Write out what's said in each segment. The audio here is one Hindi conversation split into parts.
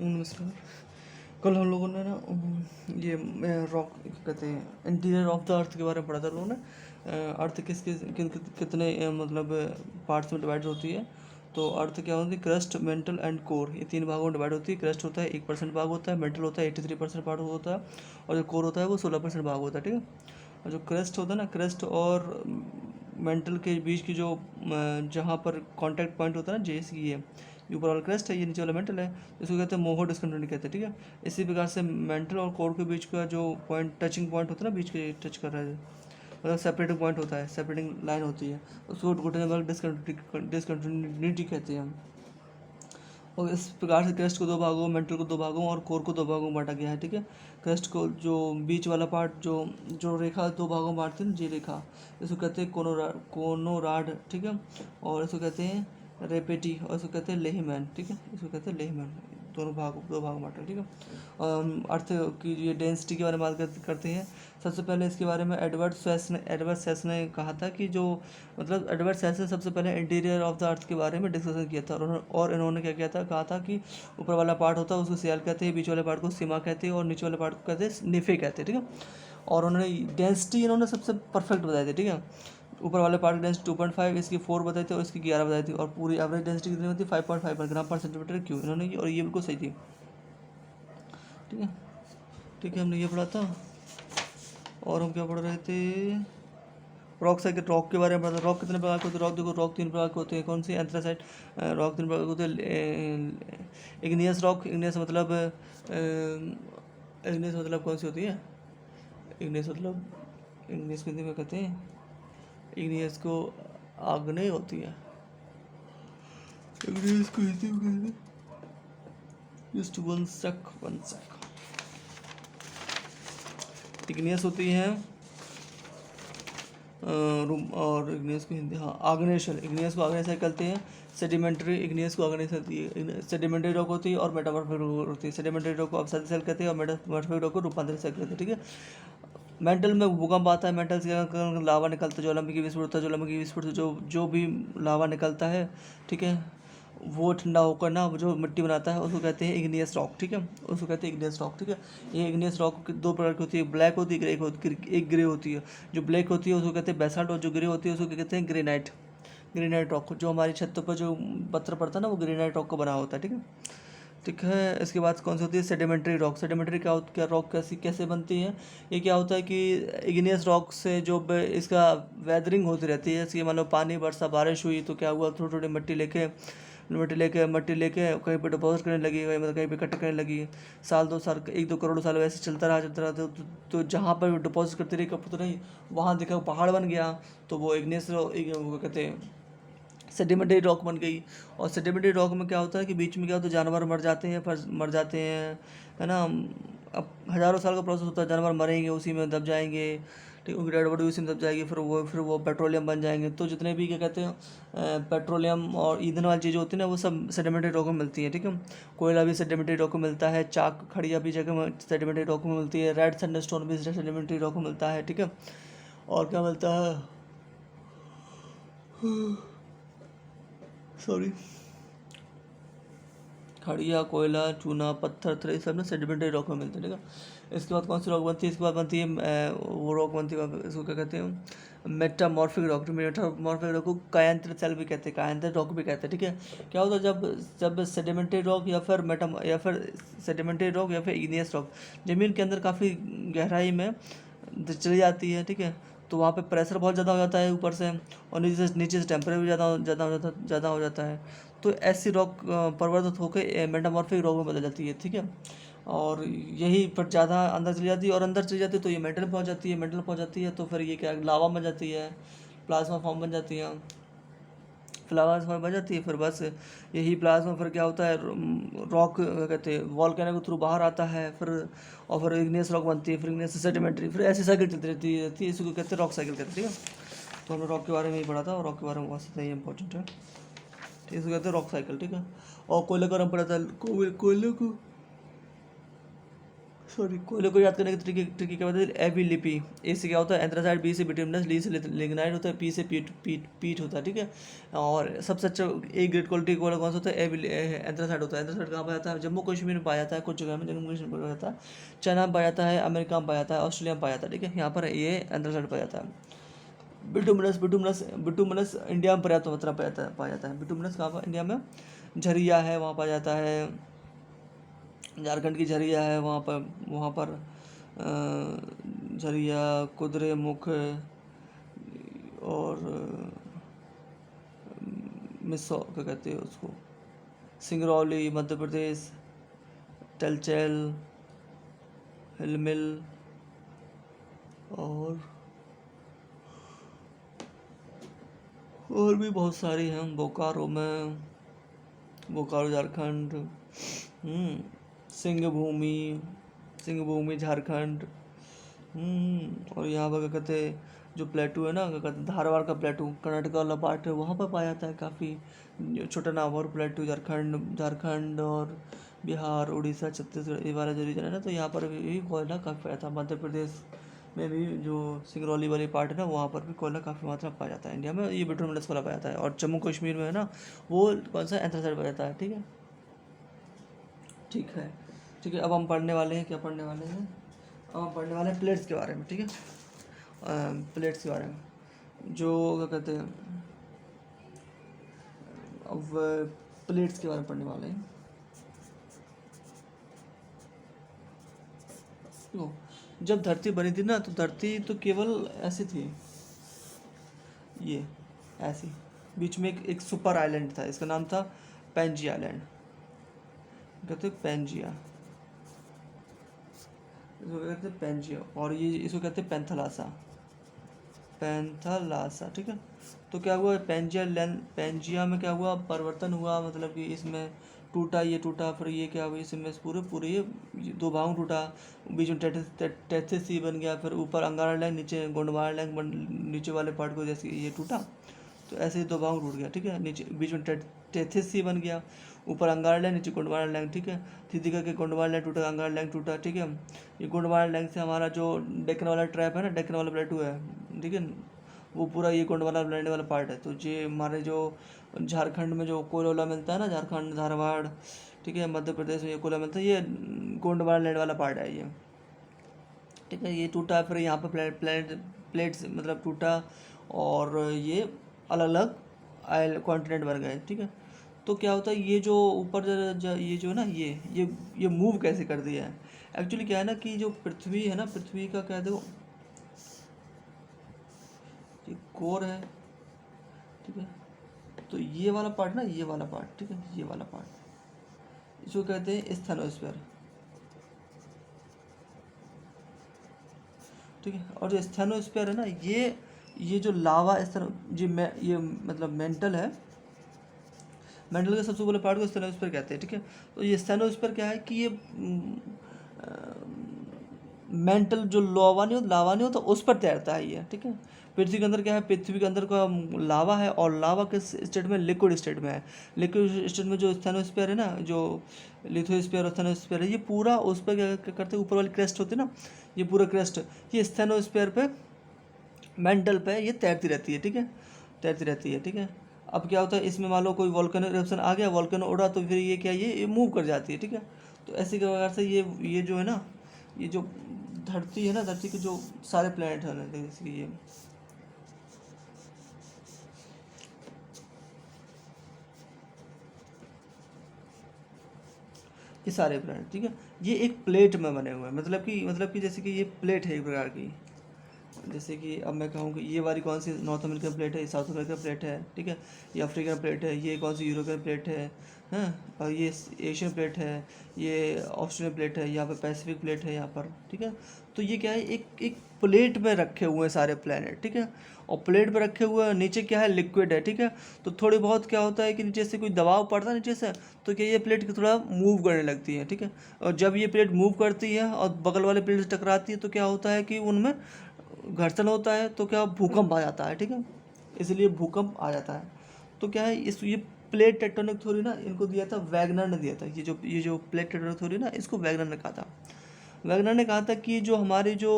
नमस्कार। कल हम लोगों ने ना ये रॉक कहते हैं इंटीरियर ऑफ द अर्थ के बारे में पढ़ा था हम लोगों ने। अर्थ कितने मतलब पार्ट्स में डिवाइड होती है। तो अर्थ क्या होती है, क्रस्ट, मेंटल एंड कोर, ये तीन भागों में डिवाइड होती है। क्रस्ट होता है 1% भाग होता है, मेंटल होता है 83% पार्ट होता है, और जो कोर होता है वो 16% भाग होता है। ठीक है। और जो क्रस्ट होता है ना, क्रस्ट और मेंटल के बीच की जो जहाँ पर कांटेक्ट पॉइंट होता है ना, जैसे ये ऊपर वाला क्रस्ट है, ये नीचे वाला मेंटल है, इसको कहते हैं मोहो डिस्कंटिन्यूटी कहते हैं। ठीक है। इसी प्रकार से मेंटल और कोर के बीच का जो पॉइंट, टचिंग पॉइंट होता है ना, बीच के टच कर रहा है, मतलब सेपरेटिंग पॉइंट होता है, सेपरेटिंग लाइन होती है, उसको घुटने डिस्कंटिन्यूटी कहते हैं हम। और इस प्रकार से क्रस्ट को दो भागों, मेंटल को दो भागों और कोर को दो भागों में बांटा गया है। ठीक है। क्रस्ट को जो बीच वाला पार्ट, जो जो रेखा दो भागों में बांटती है, जी रेखा, इसको कहते हैं कोनोराड। ठीक है। और इसको कहते हैं रेपेटी, और इसको कहते हैं लेहीमैन। ठीक है। इसको कहते हैं लेहीमैन। दो भाग में बांटा। ठीक है। अर्थ की ये डेंसिटी के बारे में बात करते हैं। सबसे पहले इसके बारे में एडवर्ड सेस ने कहा था कि जो मतलब एडवर्ड सेस ने सबसे पहले इंटीरियर ऑफ द अर्थ के बारे में डिस्कशन किया था। और इन्होंने क्या किया था, कहा था कि ऊपर वाला पार्ट होता है उसको सियाल कहते हैं, बीच वाले पार्ट को सीमा कहते हैं, और नीचे वाले पार्ट को कहते हैं निफे कहते हैं। ठीक है। और उन्होंने डेंसिटी इन्होंने सबसे परफेक्ट बताई थी। ठीक है। ऊपर वाले पार्ट की डेंसिटी 2.5, इसकी 4 बताई थी, और इसकी 11 बताई थी, और पूरी एवरेज डेंसिटी कितनी होती है 5.5 ग्राम पर सेंटीमीटर क्यूब इन्होंने की, और ये बिल्कुल सही थी। ठीक है। ठीक है, हमने ये पढ़ा था। और हम क्या पढ़ रहे थे, रॉक साइकिल, रॉक के बारे में पढ़ा था। रॉक कितने प्रकार के होते हैं, रॉक देखो, रॉक 3 प्रकार के होते हैं। कौन सी? एंथ्रासाइट रॉक 3 प्रकार के होते हैं। इग्नियस रॉक, इग्नियस मतलब इग्नियस मतलब कौन सी होती है, इग्नियस मतलब, इग्नियस को हिंदी में कहते हैं, इग्नियस को आग्नेय होती है, इग्नियस को हिंदी में कहते हैं, जस्ट वन सेक। इग्नियस होती है और इग्नियस को हिंदी, हाँ, आग्नेयशल, इग्नियस को आग्नेयशल कहते हैं। सेडिमेंट्री, इग्नियस को आग्नेयशल होती है। सेडिमेंट्री रॉक होती है और मेटामॉर्फिक रॉक होती है। सेडिमेंट्री रॉक को अपसारी सेल कहते हैं और मेटामॉर्फिक रॉक को रूपांतरित सेल कहते हैं। ठीक है। मेंटल में भूकंप आता है, मेंटल से लावा निकलता है, ज्वालामुखी विस्फोट होता है, ज्वालामुखी विस्फोट से जो भी लावा निकलता है, ठीक है, वो ठंडा होकर ना जो मिट्टी बनाता है उसको कहते हैं इग्नियस रॉक। ठीक है। उसको कहते हैं इग्नियस रॉक। ठीक है। ये इग्नियस रॉक दो प्रकार की होती है, ब्लैक होती है, एक ग्रे होती है। जो ब्लैक होती है उसको कहते हैं बेसाल्ट, और जो ग्रे होती है उसको कहते हैं ग्रेनाइट। ग्रेनाइट रॉक, जो हमारी छत पर जो पत्थर पड़ता है ना, वो ग्रेनाइट रॉक का बना होता है। ठीक है। ठीक है। इसके बाद कौन सी होती है, सेडिमेंट्री रॉक। सेडिमेंट्री क्या रॉक कैसे बनती है, ये क्या होता है कि इग्नियस रॉक से जो इसका वेदरिंग होती रहती है, इसकी मान लो पानी बरसा, बारिश हुई तो क्या हुआ, थोड़ी थोड़ी मट्टी लेके कहीं पे डिपॉजिट करने लगी, कहीं पे इकट्ठा करने लगी, साल 2 साल, 1-2 करोड़ साल वैसे चलता रहा तो जहाँ पर डिपॉजिट करती रही, कब तो नहीं, वहाँ देखा पहाड़ बन गया, तो वो इग्नियस वो कहते हैं सेडिमेंट्री रॉक बन गई। और सेडिमेंट्री रॉक में क्या होता है कि बीच में क्या होता है, जानवर मर जाते हैं, मर जाते हैं, है ना। अब हज़ारों साल का प्रोसेस होता है, जानवर मरेंगे, उसी में दब जाएंगे, ठीक, उनकी डेड बॉडी उसी में दब जाएगी, फिर वो पेट्रोलियम बन जाएंगे। तो जितने भी क्या कहते हैं पेट्रोलियम और ईंधन वाली चीज़ें होती हैं ना, वो सब सेडिमेंट्री रॉक में मिलती है। ठीक है। कोयला भी सेडिमेंट्री रॉक में मिलता है, चाक खड़िया भी जगह में सेडिमेंट्री रॉक में मिलती है, रेड सैंडस्टोन भी सेडिमेंट्री रॉक में मिलता है। ठीक है। और क्या मिलता है, सॉरी, खड़िया, कोयला, चूना, पत्थर, ये सब ना सेडिमेंट्री रॉक में मिलते हैं। ठीक है। इसके बाद कौन सी रॉक बनती है, इसके बाद बनती है वो रॉक बनती है, इसको क्या कहते हैं, मेटामॉर्फिक रॉक। मेटामॉर्फिक रॉक को कायांतर सेल भी कहते हैं, कायांतर रॉक भी कहते हैं। ठीक है। क्या होता है, जब सेडिमेंट्री रॉक या फिर सेडिमेंट्री रॉक या फिर इग्नियस रॉक ज़मीन के अंदर काफ़ी गहराई में चली जाती है, ठीक है, तो वहाँ पे प्रेशर बहुत ज़्यादा हो जाता है ऊपर से, और नीचे से टेम्परेचर भी ज़्यादा हो जाता है, तो ऐसी रॉक परिवर्तित होकर मेटामॉर्फिक रॉक में बदल जाती है। ठीक है। और यही पर ज़्यादा अंदर चली जाती है, और अंदर चली जाती है तो ये मेटल पहुँच जाती है, तो फिर ये क्या लावा बन जाती है, प्लाज्मा फॉर्म बन जाती है, प्लाज्मा बन जाती है। फिर बस यही प्लाज्मा फिर क्या होता है, रॉक कहते हैं वॉल्केनो के थ्रू बाहर आता है, और फिर इग्नियस रॉक बनती है, फिर इग्नियस से सेडिमेंट्री, फिर ऐसी साइकिल चलती रहती है, इसको कहते हैं रॉक साइकिल कहते हैं। ठीक है। तो हमने रॉक के बारे में ही पढ़ा था, और रॉक के बारे में बहुत सही इंपॉर्टेंट है, ठीक है, इसको कहते हैं रॉक साइकिल। ठीक है। और कोयले का रंग पड़ा था, कोयले को सॉरी, कोयले को याद करने के तरीके तरीके क्या बताते हैं? एबी लिपि। ए से क्या होता है? एंथ्रासाइड। बी से बिटुमिनस। ली से लिग्नाइट होता है। पी से पीट होता है, ठीक है। और सबसे अच्छा ए ग्रेड क्वालिटी वाला कौन सा होता है? एंथ्रासाइड होता है। एंथ्रासाइड कहाँ पाया जाता है? जम्मू कश्मीर में पाया जाता है, कुछ जगह में जम्मू कश्मीर में पाया जाता है, चाइना में पाया जाता है, अमेरिका में पाया जाता है, ऑस्ट्रेलिया में पाया जाता है, ठीक है। यहाँ पर ये एंथ्रासाइड पाया जाता है। बिटुमिनस बिटुमिनस बिटुमिनस इंडिया में पर्याप्त मात्रा पाया जाता है। बिटुमिनस कहाँ पर? इंडिया में झरिया है, वहाँ पाया जाता है। झारखंड की झरिया है, वहाँ पर झरिया, कुद्रेमुख और मिसो क्या कहते हैं उसको, सिंगरौली मध्य प्रदेश, टलचैल, हिलमिल और भी बहुत सारी हैं। बोकारो झारखंड, सिंहभूमि झारखंड। और यहाँ पर क्या कहते हैं, जो प्लेटू है ना, क्या कहते हैं, धारवाड़ का प्लेटू, कर्नाटक वाला पार्ट है, वहाँ पर पाया जाता है काफ़ी। छोटा नागौर प्लेटू झारखंड और बिहार, उड़ीसा, छत्तीसगढ़, ये वाला जो रीजन है ना, तो यहाँ पर भी कोयला काफ़ी पाया था। मध्य प्रदेश में भी जो सिंगरौली वाली पार्ट है ना, वहाँ पर भी कोयला काफ़ी मात्रा में पाया जाता है। इंडिया में ये बिटुमिनस कोयला पाया जाता है। और जम्मू कश्मीर में है ना, वो कौन सा? एंथ्रासाइड पाया जाता है, ठीक है। ठीक है, अब हम पढ़ने वाले हैं, क्या पढ़ने वाले हैं? अब हम पढ़ने वाले हैं प्लेट्स के बारे में, ठीक है। प्लेट्स के बारे में, जो क्या कहते हैं, अब प्लेट्स के बारे में पढ़ने वाले हैं। तो जब धरती बनी थी ना, तो धरती तो केवल ऐसी थी, ये ऐसी। बीच में एक सुपर आइलैंड था, इसका नाम था पेंजिया आइलैंड, कहते हैं पेंजिया, इसको कहते हैं पेंजिया। और ये इसको कहते हैं पैंथालासा, ठीक है। तो क्या हुआ, पेंजिया में क्या हुआ? परिवर्तन हुआ, मतलब कि इसमें टूटा, ये टूटा, फिर ये क्या हुआ, इसमें पूरे ये दो भागों टूटा। बीच में टेथिस सी बन गया, फिर ऊपर अंगारा लैंग, नीचे गोंडवाना लैंग, नीचे वाले पार्ट को जैसे ये टूटा, तो ऐसे ही दो भागों टूट गया, ठीक है। नीचे बीच में टेथिस सी बन गया, ऊपर अंगारा लैंग, नीचे गोंडवाना लैंग, ठीक है। सीधी करके गोंडवाना लैंग टूटा, अंगारा लैंग टूटा, ठीक है। ये गोंडवाना लैंग से हमारा जो डेक्कन वाला ट्रैप है ना, डेक्कन वाला प्लेटू है, ठीक है, वो पूरा ये गोंडवाना लैंड वाला पार्ट है। तो ये हमारे जो झारखंड में जो कोयला मिलता है ना, झारखंड, धारवाड़, ठीक है, मध्य प्रदेश में ये कोयला मिलता है, ये गोंडवाना लैंड वाला पार्ट है ये, ठीक है। ये टूटा, फिर यहाँ पर प्लेट्स मतलब टूटा, और ये अलग अलग कॉन्टिनेंट बन गए, ठीक है। तो क्या होता है, ये जो ऊपर ये जो है ना, ये मूव कैसे कर दिया है? एक्चुअली क्या है ना, कि जो पृथ्वी है ना, पृथ्वी का क्या देखो, ये कोर है, ठीक है। तो ये वाला पार्ट ना, ये वाला पार्ट, ठीक है, ये वाला पार्ट, इसको कहते हैं स्थैनोस्फीयर, ठीक है। और जो स्थैनोस्फीयर है ना, ये जो लावा ये मतलब मेंटल के सबसे बड़े पार्ट को स्थैनोस्फीयर कहते हैं, ठीक है। तो ये स्थैनोस्फीयर क्या है कि ये मेंटल जो लावा नहीं होता, उस पर तैरता है ये, ठीक है। पृथ्वी के अंदर क्या है? पृथ्वी के अंदर का लावा है, और लावा किस स्टेट में? लिक्विड स्टेट में है। लिक्विड स्टेट में जो स्थैनोस्फीयर है ना, जो लिथोस्फीयर और स्थैनोस्फीयर है, ये पूरा उस पर क्या करते हैं, ऊपर वाली क्रेस्ट होती है ना, ये पूरा क्रेस्ट, ये स्थैनोस्फीयर पे, मेंटल पे ये तैरती रहती है, ठीक है, तैरती रहती है, ठीक है। अब क्या होता है, इसमें मान लो कोई वोल्केनो इरप्शन आ गया, वोल्केनो उड़ा, तो फिर ये क्या, ये मूव कर जाती है, ठीक है। तो ऐसी प्रकार से ये जो है ना, ये जो धरती है ना, धरती के जो सारे प्लैनेट हैं, जैसे कि ये सारे प्लैनेट, ठीक है, ये एक प्लेट में बने हुए हैं। मतलब कि जैसे कि ये प्लेट है एक प्रकार की। जैसे कि अब मैं कहूँ कि ये वाली कौन सी नॉर्थ अमेरिकन प्लेट है, ये साउथ अमेरिकन प्लेट है, ठीक है, ये अफ्रीकन प्लेट है, ये कौन सी यूरोपियन प्लेट है, हाँ, और ये एशियन प्लेट है, ये ऑस्ट्रेलियन प्लेट है, यहाँ पर पैसिफिक प्लेट है यहाँ पर, ठीक है। तो ये क्या है, एक एक प्लेट में रखे हुए हैं सारे प्लेनेट, ठीक है। और प्लेट में रखे हुए हैं, नीचे क्या है, लिक्विड है, ठीक है। तो थोड़ी बहुत क्या होता है कि नीचे से कोई दबाव पड़ता है नीचे से, तो क्या ये प्लेट थोड़ा मूव करने लगती है, ठीक है। और जब ये प्लेट मूव करती है और बगल वाले प्लेट से टकराती है, तो क्या होता है कि उनमें घर्षण होता है, तो क्या भूकंप आ जाता है, ठीक है, इसलिए भूकंप आ जाता है। तो क्या है, ये प्लेट टेक्टोनिक थ्योरी ना, इनको दिया था वैगनर ने, दिया था। ये जो प्लेट टेक्टोनिक थ्योरी ना, इसको वैगनर ने कहा था। वैगनर ने कहा था कि जो हमारे जो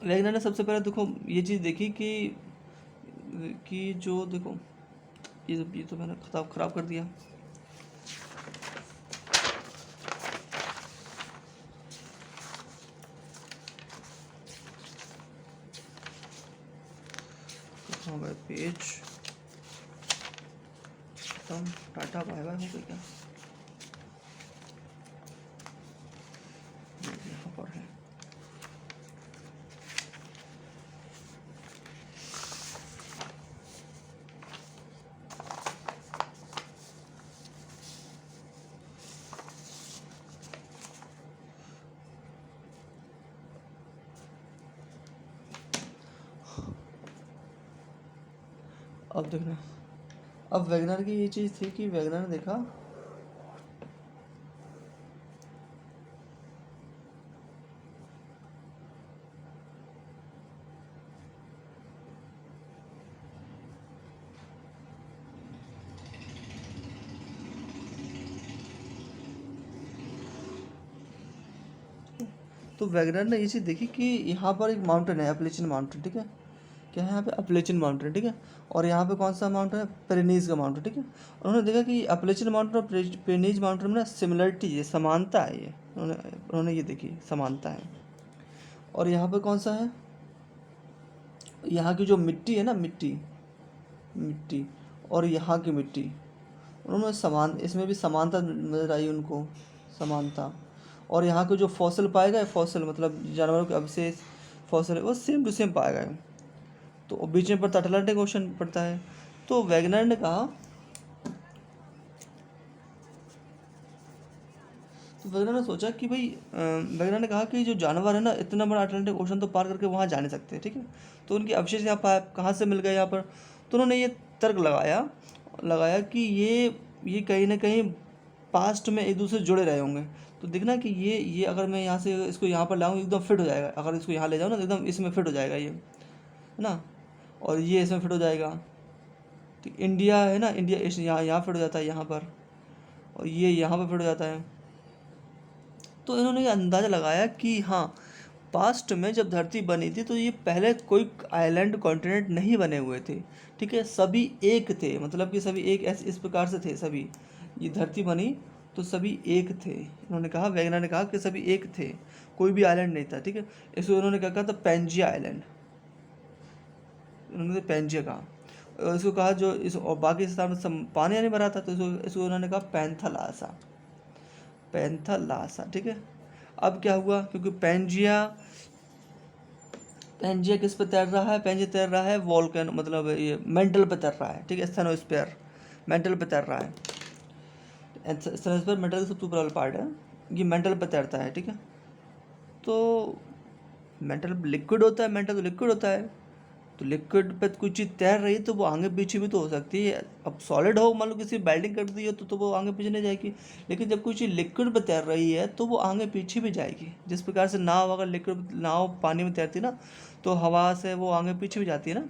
वैगनर ने सबसे पहले देखो ये चीज़ देखी कि जो देखो ये तो मैंने खराब कर दिया। पेज टाटा बाय बाय हो गई क्या? यहाँ पर है। अब देखना, अब वैगनर की ये चीज़ थी कि वैगनर ने देखा तो वैगनर ने ये चीज़ देखी कि यहाँ पर एक माउंटेन है, अपलेचिन माउंटेन, ठीक है। क्या है यहाँ पे? अपलेचिन माउंटेन, ठीक है। और यहाँ पे कौन सा माउंटेन है? पेरेनीज का माउंटेन, ठीक है। उन्होंने देखा कि अपलेचिन माउंटेन और पेरेनीज माउंटेन में ना सिमिलरिटी है, समानता है। ये उन्होंने ये देखी समानता है। और यहाँ पे कौन सा है? यहाँ की जो मिट्टी है ना, मिट्टी और यहाँ की मिट्टी, उन्होंने इसमें भी समानता नजर आई उनको, समानता। और यहाँ के जो फॉसल पाए गए, फॉसल मतलब जानवरों के अवशेष, फॉसल वो सेम टू सेम पाए गए। तो बीच में पड़ता अटलांटिक ओशन पड़ता है। तो वैगनर ने कहा, तो वैगनर ने सोचा कि भाई वैगनर ने कहा कि जो जानवर है ना, इतना बड़ा अटलांटिक ओशन तो पार करके वहाँ जा नहीं सकते, ठीक है। तो उनके अवशेष यहाँ पाए, कहाँ से मिल गए यहाँ पर? तो उन्होंने ये तर्क लगाया कि ये कहीं ना कहीं पास्ट में एक दूसरे से जुड़े रहे होंगे। तो देखना कि ये अगर मैं यहाँ से इसको यहाँ पर लाऊँ एकदम फिट हो जाएगा, अगर इसको यहाँ ले जाऊँ ना तो एकदम इसमें फिट हो जाएगा ये, है ना। और ये इसमें फिट हो जाएगा। तो इंडिया है ना, इंडिया इस यहाँ फिट हो जाता है यहाँ पर, और ये यहाँ पर फिट हो जाता है। तो इन्होंने ये अंदाज़ा लगाया कि हाँ, पास्ट में जब धरती बनी थी तो ये पहले कोई आइलैंड कॉन्टिनेंट नहीं बने हुए थे, ठीक है। सभी एक थे, मतलब कि सभी एक ऐसे इस प्रकार से थे सभी। ये धरती बनी तो सभी एक थे। इन्होंने कहा, वैगनर ने कहा कि सभी एक थे, कोई भी आइलैंड नहीं था, ठीक है। इसको उन्होंने क्या कहा था? पैंजिया आइलैंड, उन्होंने पैंजिया कहा। और इसको कहा जो इस और बाकी स्थान में पानी नहीं भरा था, तो इसको उन्होंने कहा पैंथालासा, पैंथालासा, ठीक है। अब क्या हुआ? क्योंकि पैंजिया किस पे तैर रहा है? पैंजिया तैर रहा है वॉल्केनो, मतलब ये मेंटल पे तैर रहा है, ठीक है। स्थेनोस्फीयर मेंटल पे तैर रहा है। स्थेनोस्फीयर मेंटल का सबसे ऊपर वाला पार्ट है, ये मेंटल पे तैरता है, ठीक है। तो मेंटल लिक्विड होता है, मेंटल तो लिक्विड होता है। तो लिक्विड पे कोई चीज़ तैर रही है तो वो आगे पीछे भी तो हो सकती है। अब सॉलिड हो, मान लो किसी वेल्डिंग कर दी हो तो वो आगे पीछे नहीं जाएगी। लेकिन जब कोई चीज़ लिक्विड पे तैर रही है तो वो आगे पीछे भी जाएगी। जिस प्रकार से नाव, अगर लिक्विड नाव पानी में तैरती ना, तो हवा से वो आगे पीछे भी जाती है ना।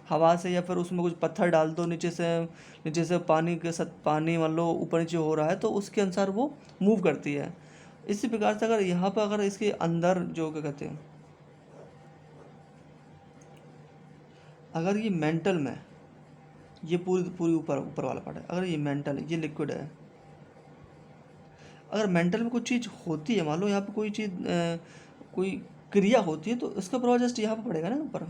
हवा से, या फिर उसमें कुछ पत्थर डाल दो नीचे से पानी के साथ, पानी मान लो ऊपर नीचे हो रहा है तो उसके अनुसार वो मूव करती है। इसी प्रकार से अगर यहाँ पर अगर इसके अंदर जो क्या कहते हैं, अगर ये मेंटल में, ये पूरी ऊपर वाला पार्ट है, अगर ये मेंटल है, ये लिक्विड है, अगर मेंटल में कुछ चीज़ होती है, मान लो यहाँ पे कोई चीज़ कोई क्रिया होती है, तो इसका प्रभाव जस्ट यहाँ पर पड़ेगा ना ऊपर,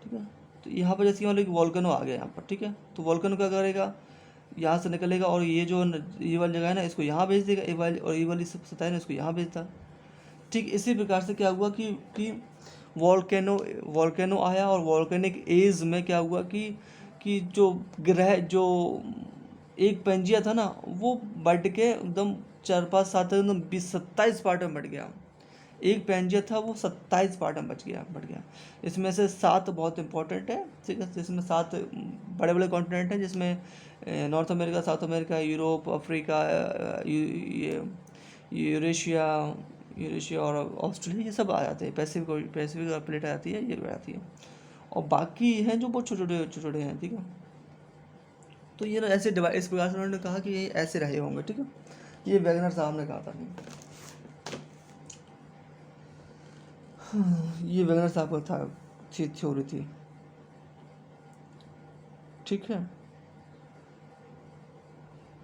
ठीक है। तो यहाँ पर जैसे मान लो कि वॉल्केनो आ गया यहाँ पर, ठीक है। तो वॉल्केनो क्या करेगा? यहाँ से निकलेगा और ये वाली जगह है ना, इसको यहाँ भेज देगा, ये वाली सतह है ना, इसको यहाँ भेजता। ठीक इसी प्रकार से क्या हुआ कि वॉल्केनो आया, और वॉल्केनिक एज में क्या हुआ कि जो ग्रह, जो एक पेंजिया था ना, वो बढ़ के एकदम 4 5 7 एकदम 20 27 पार्ट में बढ़ गया। एक पेंजिया था वो 27 पार्ट में बढ़ गया। इसमें से 7 बहुत इंपॉर्टेंट है, ठीक है। जिसमें 7 बड़े बड़े कॉन्टिनेंट हैं, जिसमें north America, south America, Europe, Africa, Eurasia और ऑस्ट्रेलिया, ये सब आ जाते हैं। पैसिफिक प्लेट आ जाती है, ये आ जाती है। और बाकी हैं जो बहुत छोटे छोटे हैं, ठीक है। तो ये ना ऐसे डिवाइड, इस प्रकार से उन्होंने कहा कि ये ऐसे रहे होंगे, ठीक है। ये वैगनर साहब ने कहा था। नहीं, ये वैगनर साहब का था, थ्योरी थी, ठीक है।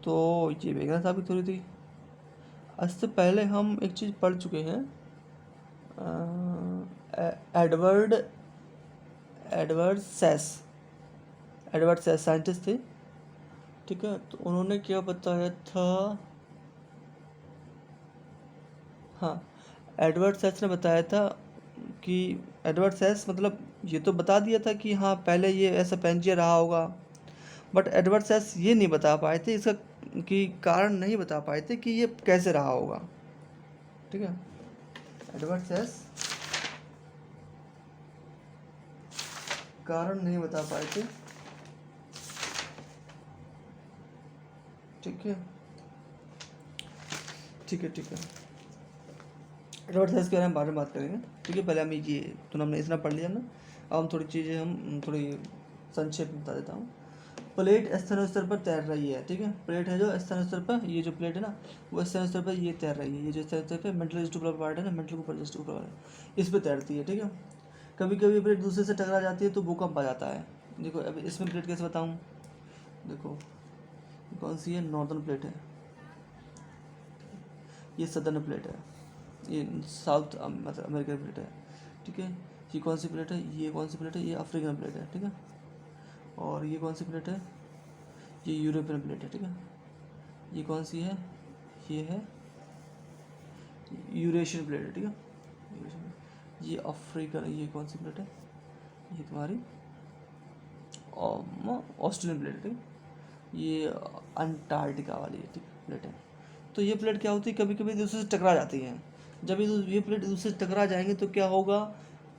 तो ये वैगनर साहब की थ्योरी थी। इससे पहले हम एक चीज़ पढ़ चुके हैं, एडवर्ड एडवर्ड सेस साइंटिस्ट थे, ठीक है। तो उन्होंने क्या बताया था, हाँ, एडवर्ड सेस ने बताया था कि एडवर्ड सेस मतलब ये तो बता दिया था कि हाँ पहले ये ऐसा पेंजिया रहा होगा, बट एडवर्ड सेस ये नहीं बता पाए थे इसका कि कारण नहीं बता पाए थे कि ये कैसे रहा होगा, ठीक है। एडवर्ड सेस कारण नहीं बता पाए थे, ठीक है, ठीक है, ठीक है। एडवर्ड सेस के बारे में बाद में बात करेंगे, ठीक है। पहले हम ये तो हमने इतना पढ़ लिया ना, अब हम थोड़ी चीज़ें हम थोड़ी संक्षेप में बता देता हूँ। प्लेट स्थानीय स्तर पर तैर रही है, ठीक है। प्लेट है जो स्थानीय स्तर पर, ये जो प्लेट है ना वो स्थानीय स्तर पर ये तैर रही है, ये जो स्थानीय स्तर पर मेंटल स्टूबुलर पार्ट है ना, मेंटल ऊपर जो स्टूबुलर है इस पर तैरती है, ठीक है। कभी कभी प्लेट दूसरे से टकरा जाती है तो भूकंप आ जाता है। देखो अब इसमें प्लेट कैसे बताऊँ, देखो कौन सी है, नॉर्दर्न प्लेट है, ये सदर्न प्लेट है, ये साउथ मतलब अमेरिकन प्लेट है, ठीक है। ये कौन सी प्लेट है, ये कौन सी प्लेट है, ये अफ्रीकन प्लेट है, ठीक है। और ये कौन सी प्लेट है, ये यूरोपियन प्लेट है, ठीक है। ये कौन सी है, ये है यूरेशियन प्लेट है, ठीक है। ये अफ्रीकन, ये कौन सी प्लेट है, ये तुम्हारी ऑस्ट्रेलियन प्लेट है, ठीक है। ये अंटार्कटिका वाली है, ठीक है, प्लेट है। तो ये प्लेट क्या होती है, कभी कभी दूसरे से टकरा जाती हैं। जब ये प्लेट दूसरे से टकरा जाएंगे तो क्या होगा,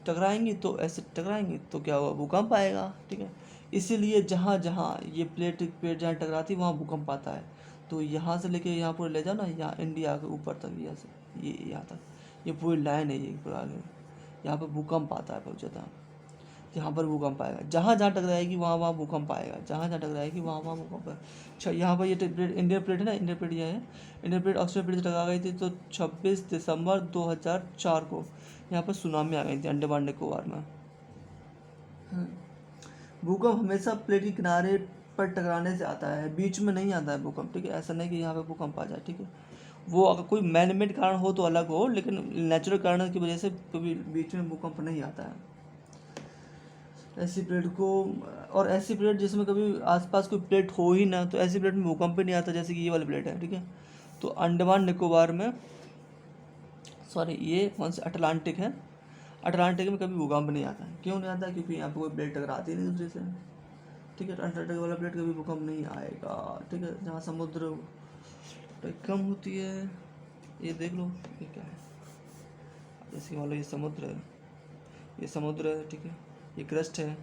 टकराएंगी तो ऐसे टकराएंगी तो क्या होगा, भूकंप आएगा, ठीक है। इसीलिए जहाँ जहाँ ये प्लेट जहाँ टकराती है वहाँ भूकंप आता है। तो यहाँ से लेके यहाँ पर ले जाओ ना, यहाँ इंडिया के ऊपर तक, यहाँ से ये यहाँ तक ये पूरी लाइन है, ये पूरा आगे यहाँ पर भूकंप आता है बहुत ज़्यादा। यहाँ पर भूकंप आएगा, जहाँ जहाँ टकराएगी वहाँ वहाँ भूकंप आएगा, जहाँ जहाँ टकराएगी वहाँ वहाँ भूकंप आएगा। अच्छा, यहाँ पर ये प्लेट इंडियन प्लेट है ना, इंडियन प्लेट ये है, इंडियन प्लेट ऑस्ट्रेलियन प्लेट से टकरा गई थी तो 26 दिसंबर 2004 को यहाँ पर सुनामी आ गई थी अंडमान निकोबार में। भूकंप हमेशा प्लेट के किनारे पर टकराने से आता है, बीच में नहीं आता है भूकंप, ठीक है। ऐसा नहीं कि यहाँ पे भूकंप आ जाए, ठीक है। वो अगर कोई मैन मेड कारण हो तो अलग हो, लेकिन नेचुरल कारण की वजह से कभी बीच में भूकंप नहीं आता है। ऐसी प्लेट को, और ऐसी प्लेट जिसमें कभी आसपास कोई प्लेट हो ही ना, तो ऐसी प्लेट में भूकंप ही नहीं आता, जैसे कि ये वाली प्लेट है, ठीक है। तो अंडमान निकोबार में, सॉरी ये कौन सा अटलांटिक है, अटलांटिक में कभी भूकंप नहीं आता। क्यों नहीं आता, क्योंकि यहाँ पे कोई प्लेट टकराती नहीं दूसरे से, ठीक है। अटलांटिक वाला प्लेट कभी भूकंप नहीं आएगा, ठीक है। जहाँ समुद्र कम होती है, ये देख लो ये क्या है, जैसे मान लो ये समुद्र है, ये समुद्र है, ठीक है। ये क्रस्ट है,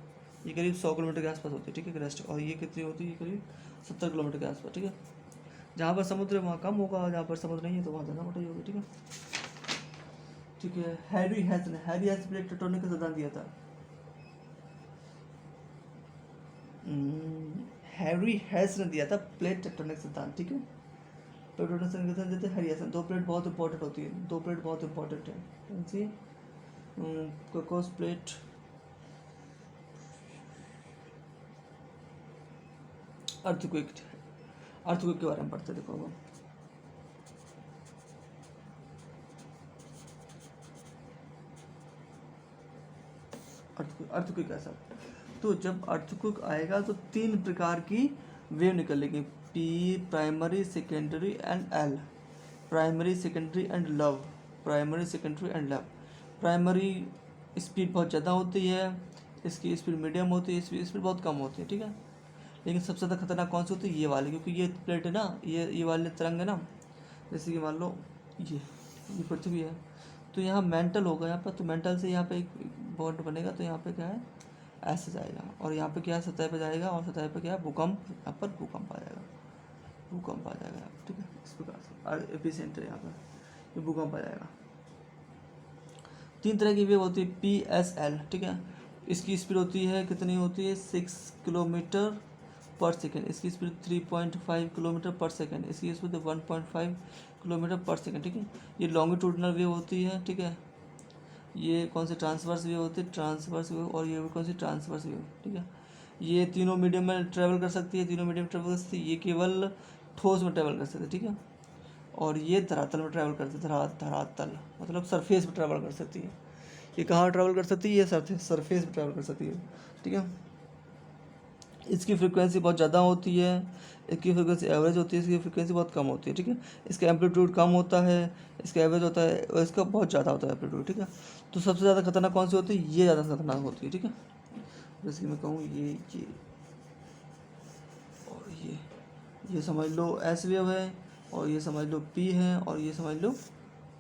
ये करीब 100 किलोमीटर के आसपास होती है, ठीक है, क्रस्ट। और ये कितनी होती है, करीब 70 किलोमीटर के आसपास, ठीक है। जहाँ पर समुद्र है वहाँ कम होगा, जहाँ पर समुद्र नहीं है तो वहाँ ज़्यादा मोटाई होगी, ठीक है, ठीक है। हैरी हैस प्लेट टेक्टोनिक का सिद्धांत दिया था। हैरी हैस ने दिया था प्लेट टेक्टोनिक सिद्धांत, ठीक है। प्लेट टेक्टोनिक सिद्धांत देते हैरी हैस। दो प्लेट बहुत इंपॉर्टेंट होती है, दो प्लेट बहुत इंपॉर्टेंट है, कौन सी, कोकोस प्लेट, अर्थक्वेक के बारे में पढ़ते, देखो अब अर्थक्वेक ऐसा। तो जब अर्थक्वेक आएगा तो 3 प्रकार की वेव निकलेगी, P, primary, secondary and L, primary, secondary and love, primary, secondary and love. Primary speed बहुत ज़्यादा होती है, इसकी स्पीड मीडियम होती है, इसकी स्पीड बहुत कम होती है, ठीक है। लेकिन सबसे ज़्यादा खतरनाक कौन सी होती है, ये वाली, क्योंकि ये प्लेट है ना, ये वाले तरंग है ना, जैसे कि मान लो ये पृथ्वी है, तो यहाँ मेंटल होगा यहाँ पर, तो मेंटल से यहाँ पे एक बॉन्ड बनेगा, तो यहाँ पे क्या है, ऐसे जाएगा, और यहाँ पे क्या है, सतह पे जाएगा, और सतह पे क्या है, भूकंप, यहाँ पर भूकंप आ जाएगा, भूकंप आ जाएगा, ठीक है। इस प्रकार से और एपिसेंटर यहाँ पर ये भूकंप आ जाएगा। 3 तरह की वेव होती है, PSL, ठीक है। इसकी स्पीड होती है, कितनी होती है, 6 किलोमीटर पर सेकेंड, इसकी स्पीड 3.5 किलोमीटर पर सेकेंड, इसकी स्पीड 1.5 किलोमीटर पर सेकेंड, ठीक है। ये लॉन्गिट्यूडनल वेव होती है, ठीक है। ये कौन सी ट्रांसवर्स वेव होती है, ट्रांसवर्स वेव, और ये कौन सी ट्रांसवर्स वेव, ठीक है। ये तीनों मीडियम में ट्रेवल कर सकती है, तीनों मीडियम में ट्रेवल कर सकती है। ये केवल ठोस में ट्रेवल कर सकते हैं, ठीक है। और ये धरातल में ट्रैवल करती है, धरातल मतलब सरफेस पे ट्रैवल कर सकती है। ये कहाँ ट्रैवल कर सकती है, ये सरफेस पे ट्रैवल कर सकती है, ठीक है। इसकी फ्रीक्वेंसी बहुत ज़्यादा होती है, इसकी फ्रीक्वेंसी एवरेज होती है, इसकी फ्रीक्वेंसी बहुत कम होती है, ठीक है। इसका एम्पलीट्यूड कम होता है, इसका एवरेज होता है, और इसका बहुत ज़्यादा होता है एम्पलीट्यूड, ठीक है। तो सबसे ज़्यादा खतरनाक कौन सी होती है, ये ज़्यादा खतरनाक होती है, ठीक है। जैसे कि मैं कहूँ ये और ये समझ लो एस वेव है, और ये समझ लो पी है, और ये समझ लो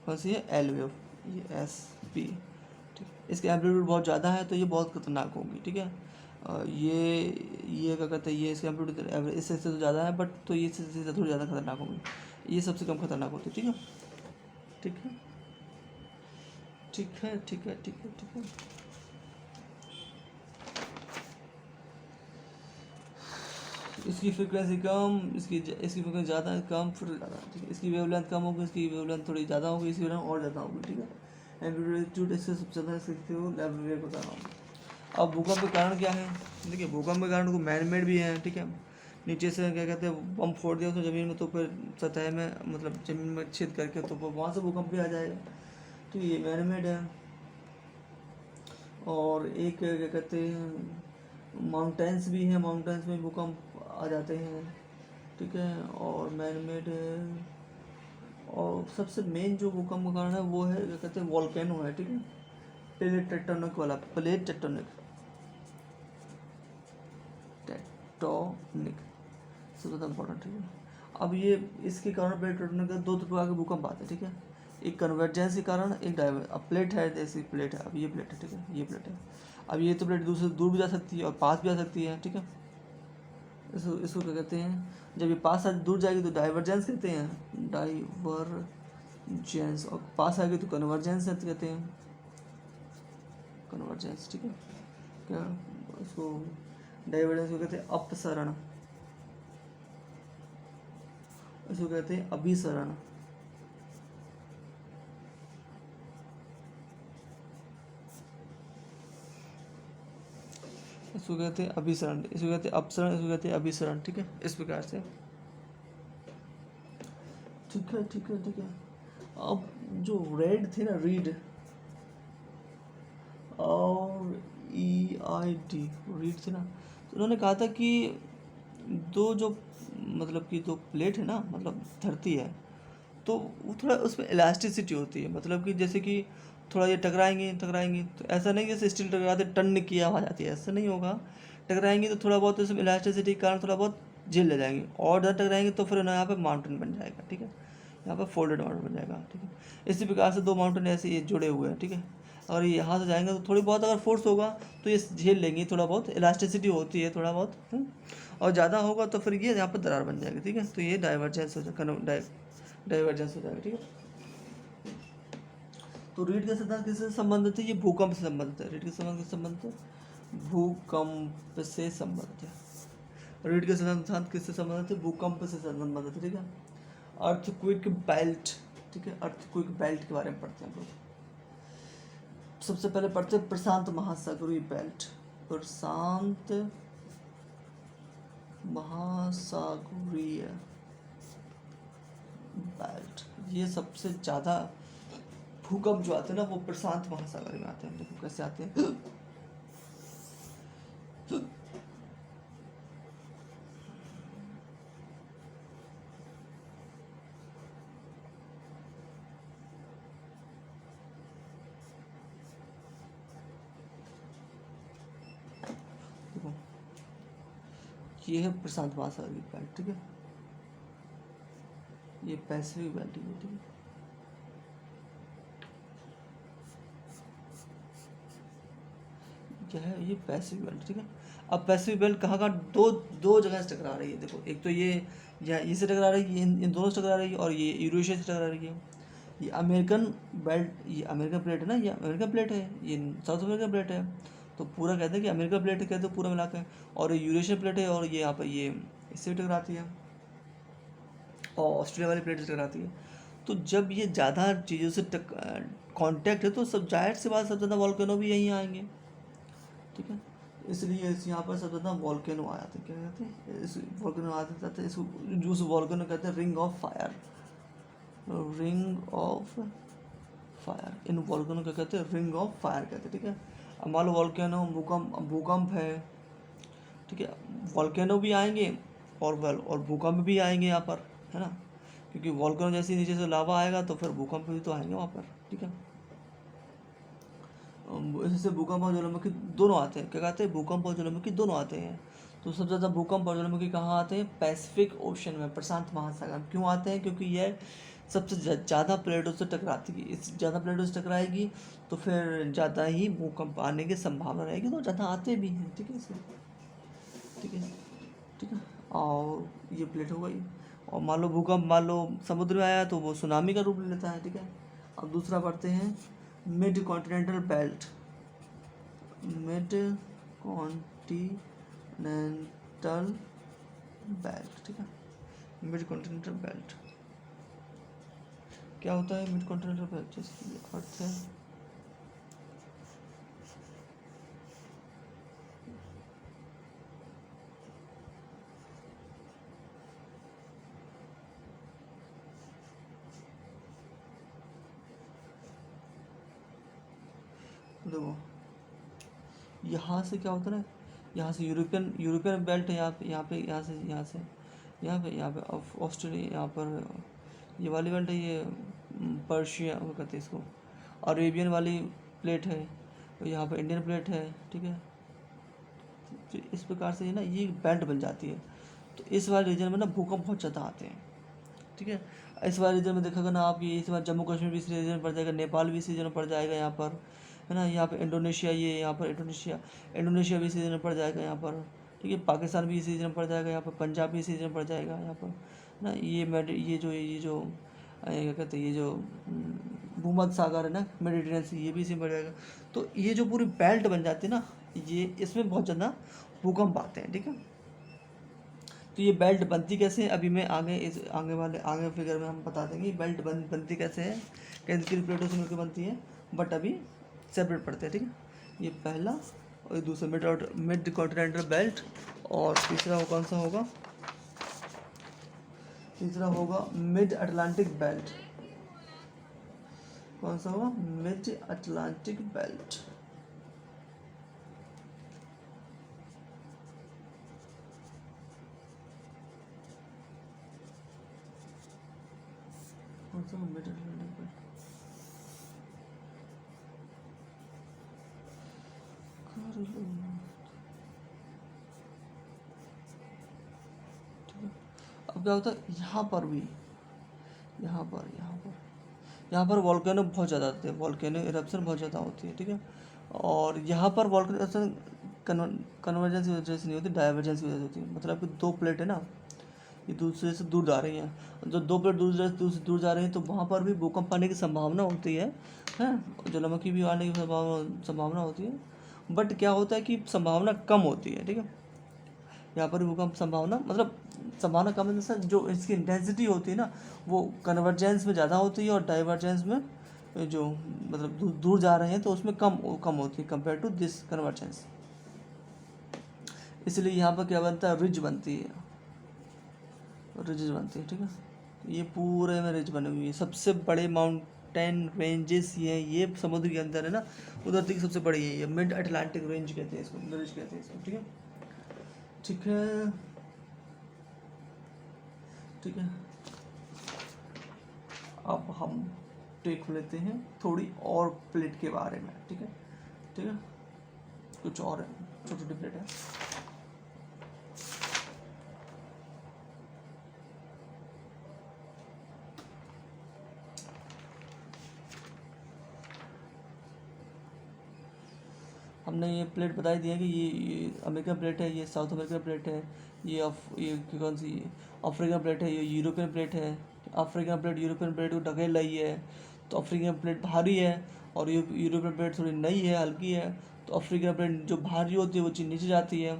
कौन सी है, एल वेव, ये एस पी, ठीक। इसका एम्पलीट्यूड बहुत ज़्यादा है तो ये बहुत खतरनाक होगी, ठीक है। ये क्या कहते हैं, ये इसका एम्पलीट्यूड इससे तो ज़्यादा है, बट तो ये इससे थोड़ी ज़्यादा खतरनाक होगी, ये सबसे कम खतरनाक होती है, ठीक है। ठीक है, ठीक है, ठीक है, ठीक है, ठीक है। इसकी फ्रीक्वेंसी कम, इसकी फ्रीक्वेंसी ज़्यादा, कम, फिर ज़्यादा, ठीक है। इसकी वेवलेंथ कम होगी, इसकी वेवलेंथ थोड़ी ज़्यादा होगी, इसकी वेवलेंथ और ज़्यादा होगी, ठीक है। एम्पलीट्यूड इससे सबसे ज़्यादा इसकी बता रहा हूँ। अब भूकंप के कारण क्या है, देखिए भूकंप के कारण को मैन मेड भी है, ठीक है। नीचे से क्या कहते हैं, बम फोड़ दिया उसने ज़मीन में, तो फिर सतह में मतलब ज़मीन में छेद करके तो वहाँ से भूकंप भी आ जाएगा, तो ये मैन मेड है। और एक क्या कहते हैं, माउंटेन्स भी हैं, माउंटेन्स में भूकंप आ जाते हैं, ठीक है। और मैन मेड है, और सबसे मेन जो भूकंप का कारण है वो है क्या कहते हैं, वॉल्केनो है, ठीक है। प्लेट टेक्टोनिक वाला, प्लेट टेक्टोनिक सबसे ज़्यादा इम्पोर्टेंट, ठीक है। अब ये इसके कारण प्लेट टेक्टोनिक का 2 प्रकार के भूकंप आते हैं, ठीक है। एक कन्वर्जेंस के कारण, एक डाइवर। अब प्लेट है, जैसी प्लेट है, अब ये प्लेट है, ठीक है, ये प्लेट है। अब ये तो प्लेट दूसरे दूर भी जा सकती है और पास भी आ सकती है, ठीक है। इसको क्या कहते हैं, जब ये पास से दूर जाएगी तो डाइवर्जेंस कहते हैं, डाइवर्जेंस, और पास आएगी तो कन्वर्जेंस कहते हैं, कन्वर्जेंस, ठीक है। क्या इसको डाइवर्जेंस को कहते हैं अपसरण, इसको कहते हैं अभिसरण, इसको कहते हैं अभिसरण, इसको कहते हैं अपसरण, इसको कहते हैं अभिसरण, ठीक है। इस प्रकार से, ठीक है, ठीक है, ठीक है। अब जो रेड थे ना, रीड और EID, रीड थे ना, तो उन्होंने कहा था कि दो जो मतलब कि दो प्लेट है ना, मतलब धरती है, तो वो थोड़ा उसमें इलास्टिसिटी होती है, मतलब कि जैसे कि थोड़ा ये टकराएंगे तो ऐसा नहीं जैसे स्टील टकराते टन की आवाज़ आती है, ऐसा नहीं होगा। टकराएंगे तो थोड़ा बहुत उसमें इलास्टिसिटी के कारण थोड़ा बहुत झेल ले जाएंगे, और ज़्यादा टकराएंगे तो फिर यहाँ पे माउंटेन बन जाएगा, ठीक है। यहाँ पर फोल्डेड माउंटेन बन जाएगा, ठीक है। इसी प्रकार से 2 माउंटेन ऐसे ये जुड़े हुए हैं, ठीक है। अगर ये यहाँ से जाएंगे तो थोड़ी बहुत अगर फोर्स होगा तो ये झेल लेंगे, थोड़ा बहुत इलास्टिसिटी होती है, थोड़ा बहुत, और ज़्यादा होगा तो फिर ये यहाँ पर दरार बन जाएगी, ठीक है। तो ये डाइवर्जेंस हो जाएगा, डाइवर्जेंस हो जाएगा, ठीक है। तो रीड का सिद्धांत किससे संबंधित है, ये भूकंप से संबंधित है। रीड के संबंध है, भूकंप से संबंधित है। रीड का सिद्धांत किससे संबंधित है, भूकंप से संबंधित है, ठीक है। अर्थक्वेक बेल्ट, ठीक है। अर्थक्वेक बेल्ट के बारे में पढ़ते हैं हम लोग। सबसे पहले पढ़ते हैं प्रशांत महासागरीय बेल्ट, प्रशांत महासागरीय बेल्ट। ये सबसे ज़्यादा भूकंप जो आते हैं ना वो प्रशांत महासागर में आते हैं। देखो कैसे आते हैं, देखो ये है प्रशांत महासागर की बेल्ट, ठीक है। ये पैसिफिक बेल्ट है, ठीक है। क्या है, ये पैसिफिक बेल्ट, ठीक है। अब पैसिफिक बेल्ट कहाँ कहाँ, दो जगह से टकरा रही है। देखो एक तो ये से टकरा रही है, इन दोनों से टकरा रही है, और ये यूरेशिया से टकरा रही है। ये अमेरिकन बेल्ट, ये अमेरिकन प्लेट है ना, ये अमेरिकन प्लेट है, ये साउथ अमेरिकन प्लेट है। तो पूरा कहते हैं कि अमेरिका प्लेट कहते हैं पूरा मिला के, और यूरेशियन प्लेट है, और ये यहाँ पर ये इससे भी टकराती है, और ऑस्ट्रेलिया वाली प्लेट से टकराती है। तो जब ये ज़्यादा चीज़ों से कांटेक्ट है तो सब जाहिर सी बात सब ज़्यादा वॉल्केनो भी यहीं आएंगे, ठीक है। इसलिए इस यहाँ पर सब ज़्यादा वॉल्केनो आ जाते हैं, क्या कहते हैं इस वॉल्केनो आ जाते हैं, इसको जो वॉल्केनो कहते हैं ring of fire, ring of fire, in volcano क्या कहते हैं, रिंग ऑफ फायर कहते हैं, ठीक है। अब मान लो वॉल्केनो भूकंप है, ठीक है, वॉल्केनो भी आएंगे और भूकंप भी आएंगे यहाँ पर, है ना, क्योंकि वॉल्केनो जैसे नीचे से लावा आएगा तो फिर भूकंप भी तो आएंगे वहाँ पर, ठीक है। जैसे भूकंप और ज्वालामुखी दोनों आते हैं, क्या कहते हैं, भूकंप और ज्वालामुखी दोनों आते हैं। तो सबसे ज़्यादा भूकंप और ज्वालामुखी कहाँ आते हैं, पैसिफिक ओशन में, प्रशांत महासागर। क्यों आते हैं, क्योंकि यह सबसे ज़्यादा प्लेटों से टकराती है, इस ज़्यादा प्लेटों से टकराएगी तो फिर ज़्यादा ही भूकंप आने की संभावना रहेगी, तो ज़्यादा आते भी हैं, ठीक है, इसलिए, ठीक है, ठीक है। और ये प्लेट हो गई, और मान लो भूकंप मान लो समुद्र में आया तो वो सुनामी का रूप ले लेता है, ठीक है। अब दूसरा पढ़ते हैं mid continental belt, mid continental belt, ठीक है। मिड कॉन्टिनेंटल बेल्ट क्या होता है, मिड कॉन्टिनेंटल बेल्ट जिसकी अर्थ है देखो यहाँ से क्या होता है ना, यहाँ से यूरोपियन यूरोपियन बेल्ट है, यहाँ पे यहाँ पे ऑस्ट्रेलिया, यहाँ पर ये वाली बेल्ट है, ये पर्शिया वो कहते हैं इसको, अरेबियन वाली प्लेट है, और यहाँ पर इंडियन प्लेट है, ठीक है। तो इस प्रकार से ना ये बेल्ट बन जाती है। तो इस वाले रीजन में ना भूकंप बहुत ज़्यादा आते हैं, ठीक है। इस वाले रीजन में देखोगे ना आप, ये इस बार जम्मू कश्मीर भी इस रीजन में पड़ जाएगा, नेपाल भी इस रीजन में पड़ जाएगा यहाँ पर, है ना। यहाँ पे इंडोनेशिया, ये यहाँ पर इंडोनेशिया भी इस रीजन में पड़ जाएगा यहाँ पर, ठीक है। पाकिस्तान भी इस रीजन में पड़ जाएगा यहाँ पर, पंजाब भी इस रीजन में पड़ जाएगा यहाँ पर, है ना। ये जो क्या कहते हैं, ये जो भूमध्य सागर है ना, मेडिटेरियन सी, ये भी इसी में पड़ जाएगा। तो ये जो पूरी बेल्ट बन जाती है ना, ये इसमें बहुत ज़्यादा भूकंप आते हैं, ठीक है। तो ये बेल्ट बनती कैसे है, अभी मैं आगे फिगर में हम बता देंगे बेल्ट बनती कैसे है, किन प्लेटों से मिलकर बनती है, बट अभी सेपरेट पढ़ते हैं, ठीक है। ये पहला और ये दूसरा मिड कॉन्टिनेंटल बेल्ट, और तीसरा कौन सा होगा, तीसरा होगा मिड अटलांटिक बेल्ट, कौन सा होगा, मिड अटलांटिक बेल्ट। कौन सा मिड अटलांटिक बेल्ट, अब क्या होता है, यहाँ पर वॉल्केनो बहुत ज़्यादा आते हैं, वॉल्केनो इरप्शन बहुत ज़्यादा होती है, ठीक है। और यहाँ पर वॉल्केनो इरप्शन कन्वर्जेंस की वजह से नहीं होती, डाइवर्जेंस की वजह से होती है। मतलब कि दो प्लेट है ना, ये दूसरे से दूर जा रही हैं, जो दो प्लेट दूसरे से दूर जा रही हैं, तो वहाँ पर भी भूकंप आने की संभावना होती है, ज्वालामुखी भी आने की संभावना होती है, बट क्या होता है कि संभावना कम होती है, ठीक है। यहाँ पर भूकंप संभावना मतलब संभावना कम है, सर जो इसकी इंटेंसिटी होती है ना, वो कन्वर्जेंस में ज़्यादा होती है, और डाइवर्जेंस में जो मतलब दूर जा रहे हैं तो उसमें कम होती है कंपेयर टू दिस कन्वर्जेंस। इसलिए यहाँ पर क्या बनता है, रिज बनती है, ठीक है। ये पूरे में रिज बनी हुई है, सबसे बड़े माउंटेन रेंजेस ये समुद्र के अंदर है ना, उधर की सबसे बड़ी है, ये मिड अटलांटिक रेंज कहते हैं इसको, रिज कहते हैं इसको, ठीक है, ठीक है, ठीक है। अब हम देख लेते हैं थोड़ी और प्लेट के बारे में, ठीक है, ठीक है। कुछ और छोटी छोटी प्लेट है, हमने ये प्लेट बता ही दिया कि ये अमेरिकन प्लेट है, ये साउथ अमेरिकन प्लेट है, ये कौन सी अफ्रीकन प्लेट है, ये यूरोपियन प्लेट है। अफ्रीकन प्लेट यूरोपियन प्लेट को ढकेल रही है, तो अफ्रीकन प्लेट भारी है, और यूरोपियन प्लेट थोड़ी नई है, हल्की है, तो अफ्रीकन प्लेट जो भारी होती है वो चीज़ नीचे जाती है,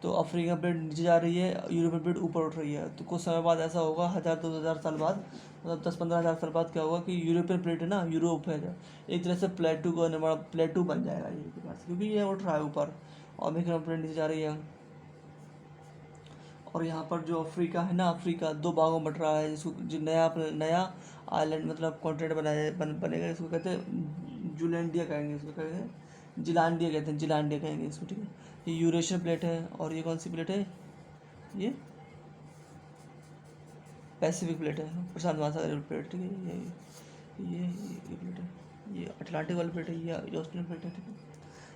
तो अफ्रीकन प्लेट नीचे जा रही है, यूरोपियन प्लेट ऊपर उठ रही है। तो कुछ समय बाद ऐसा होगा, 1000-2000 साल बाद, मतलब 10-15 हज़ार साल बाद क्या होगा कि यूरोपियन प्लेट है ना, यूरोप है जो, एक तरह से प्लेटू का निर्माण, प्लेटू बन जाएगा ये के पास, क्योंकि ये उठ रहा है ऊपर और अफ्रीकन प्लेट नीचे जा रही है। और यहाँ पर जो अफ्रीका है ना, अफ्रीका 2 भागों में बट रहा है, जिसको जो नया आइलैंड मतलब कॉन्टिनेंट बनेगा, इसको कहते हैं जुलैंडिया कहेंगे, इसको कहते हैं जिलांडिया, कहते हैं जिलांडिया कहेंगे इसको, ठीक है। ये यूरेशियन प्लेट है, और ये कौन सी प्लेट है, ये पैसिफिक प्लेट है, प्रशांत महासागर प्लेट, ठीक है। ये प्लेट है, ये अटलांटिक वाली प्लेट है, ये ऑस्ट्रेलियन प्लेट है, ठीक है।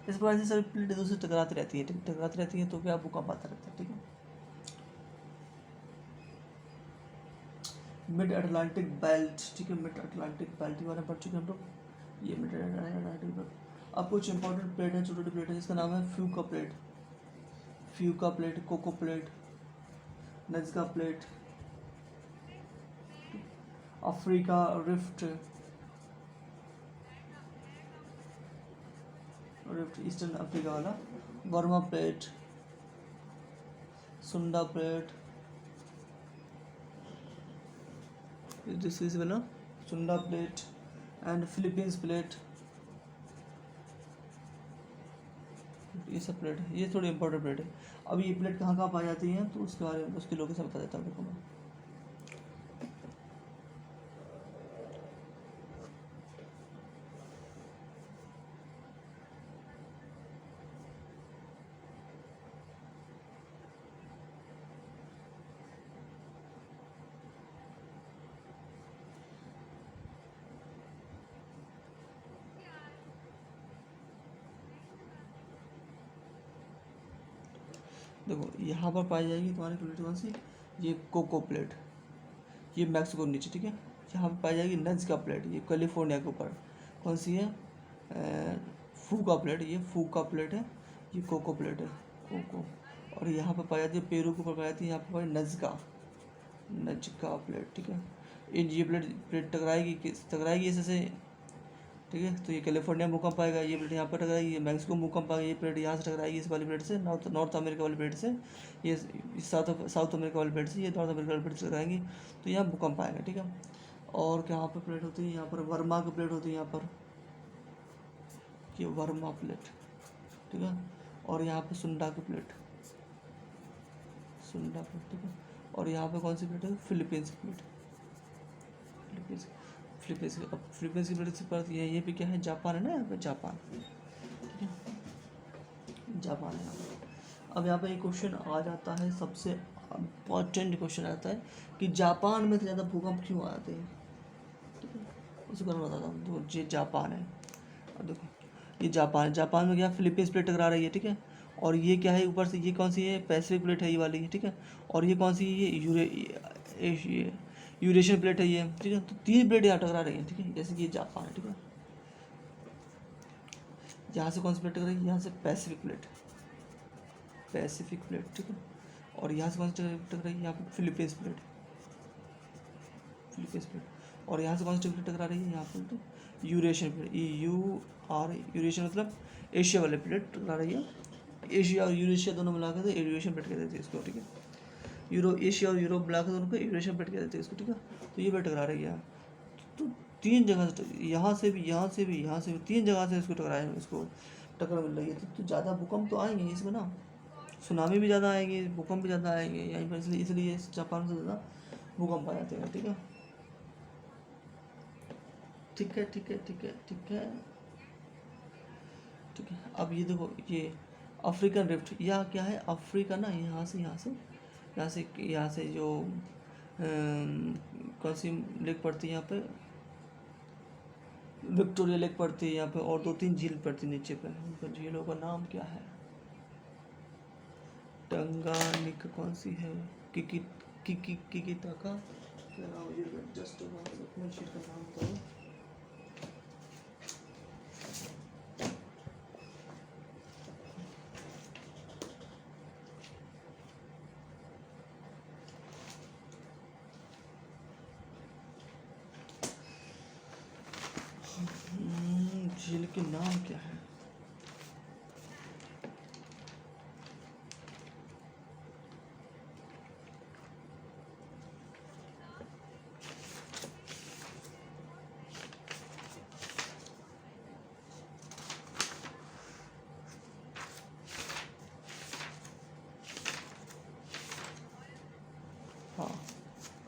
इस प्रकार से सभी प्लेट एक दूसरे से टकराती रहती है, ठीक, टकराती रहती है, तो क्या भूकंप आता रहता है, ठीक है। मिड अटलांटिक बेल्ट, ठीक है, मिड अटलांटिक बेल्ट के बारे में पढ़ चुके हैं हम लोग। ये मिड अटलांटिक बेल्ट। अब कुछ इंपॉर्टेंट प्लेट है, छोटी छोटी प्लेट है, जिसका नाम है Fuca plate, Fuca plate, Cocos plate, Nazca plate, Africa rift, rift eastern Africa वाला, Burma plate, Sunda plate, this is वाला Sunda plate, and Philippines plate, ये सब प्लेट है, ये थोड़ी इंपॉर्टेंट प्लेट है। अब ये प्लेट कहाँ कहाँ पाई जाती हैं, तो उसके बारे में, उसकी लोकेशन बता देता हूँ आपको मैं। देखो यहाँ पर पाई जाएगी तुम्हारी प्लेट कौन सी, ये कोको प्लेट, ये मैक्सिको नीचे, ठीक है। यहाँ पर पाई जाएगी नज़का प्लेट, ये कैलिफोर्निया के ऊपर, कौन सी है, फूका प्लेट, ये फूका प्लेट है, ये कोको प्लेट है, कोको। और यहाँ पर पाई जाती है पेरू के ऊपर पाई जाती है, यहाँ पर पाई नज़का, नज़का प्लेट, ठीक है। ये प्लेट प्लेट टकराएगी इससे, ठीक है। तो ये कैलिफोर्निया भूकंप आएगा, ये प्लेट यहाँ पर टकराएगी, ये मैक्सिको भूकंप आएगा, ये प्लेट यहाँ से टकराएगी इस वाली प्लेट से, नॉर्थ अमेरिका वाली प्लेट से, ये साउथ अमेरिका वाली प्लेट से, ये नॉर्थ अमेरिका वाली प्लेट से टकराएंगी, तो यहाँ भूकंप आएगा, ठीक है। और कहाँ पर प्लेट होती है, यहाँ पर वर्मा की प्लेट होती है, यहाँ पर ये वर्मा प्लेट, ठीक है। और यहाँ पर सुंडा की प्लेट, सुंडा प्लेट, ठीक है। और यहाँ पे कौन सी प्लेट है, फिलीपींस की प्लेट, फिलीपींस, फिलीपींस। अब फिलीपींस की प्लेट से पर ये भी क्या है, जापान है ना, यहाँ पे जापान, ठीक है, जापान है यहाँ पे। अब यहाँ पे एक क्वेश्चन आ जाता है, सबसे इम्पोर्टेंट क्वेश्चन आता है कि जापान में ज़्यादा भूकंप क्यों आते हैं, ठीक है। उसको मैं बताता हूँ, तो ये जापान है, अब देखो ये जापान, जापान में क्या फिलीपींस प्लेट टकरा रही है, ठीक है। और ये क्या है ऊपर से, ये कौन सी है, पैसिफिक प्लेट है ये वाली, ठीक है। और ये कौन सी है, ये यूरेशियन प्लेट है ये, ठीक है। तो 3 प्लेट यहाँ टकरा रही है, ठीक है। जैसे कि ये जापान है, ठीक है, यहाँ से कौन सी प्लेट टकरा रही है, यहाँ से पैसिफिक प्लेट, पैसिफिक प्लेट, ठीक है। और यहाँ से कौन सी टकरा रही है, यहाँ पर फिलीपींस प्लेट, फिलीपींस प्लेट। और यहाँ से कौन सी प्लेट टकरा रही है, यहाँ पर यूरेशियन प्लेट, यूरेशियन मतलब एशिया वाले प्लेट टकरा रही है। एशिया और यूरेशिया दोनों मिला कर यूरेशियन प्लेट कहते थे इसको, ठीक है। एशिया और यूरोप मिला कर दोनों को यूरेशियन प्लेट कहते थे इसको, ठीक है। तो ये प्लेट टकरा रही है, तो 3 जगह से, यहाँ से भी, यहाँ से भी, यहाँ से भी, 3 जगह से इसको टकराए, इसको टक्कर मिल रही है। तो ज़्यादा भूकंप तो आएंगे इसमें ना, सुनामी भी ज़्यादा आएंगे, भूकंप भी ज़्यादा आएंगे यहीं पर, इसलिए जापान से ज़्यादा भूकंप आ जाते हैं, ठीक है, ठीक है, ठीक है, ठीक है, ठीक है, ठीक है। अब ये देखो, ये अफ्रीकन रिफ्ट, यह क्या है, अफ्रीका ना, यहाँ से जो कौन सी लेक पड़ती है यहाँ पे, विक्टोरिया लेक पड़ती है यहाँ पे, और 2-3 झील पड़ती है नीचे पे, उन झीलों का नाम क्या है, टंगानिक, कौन सी है, किकी किकी किकिटाका, क्या नाम है, जस्ट अपने झील का नाम बताओ, झील के नाम क्या है,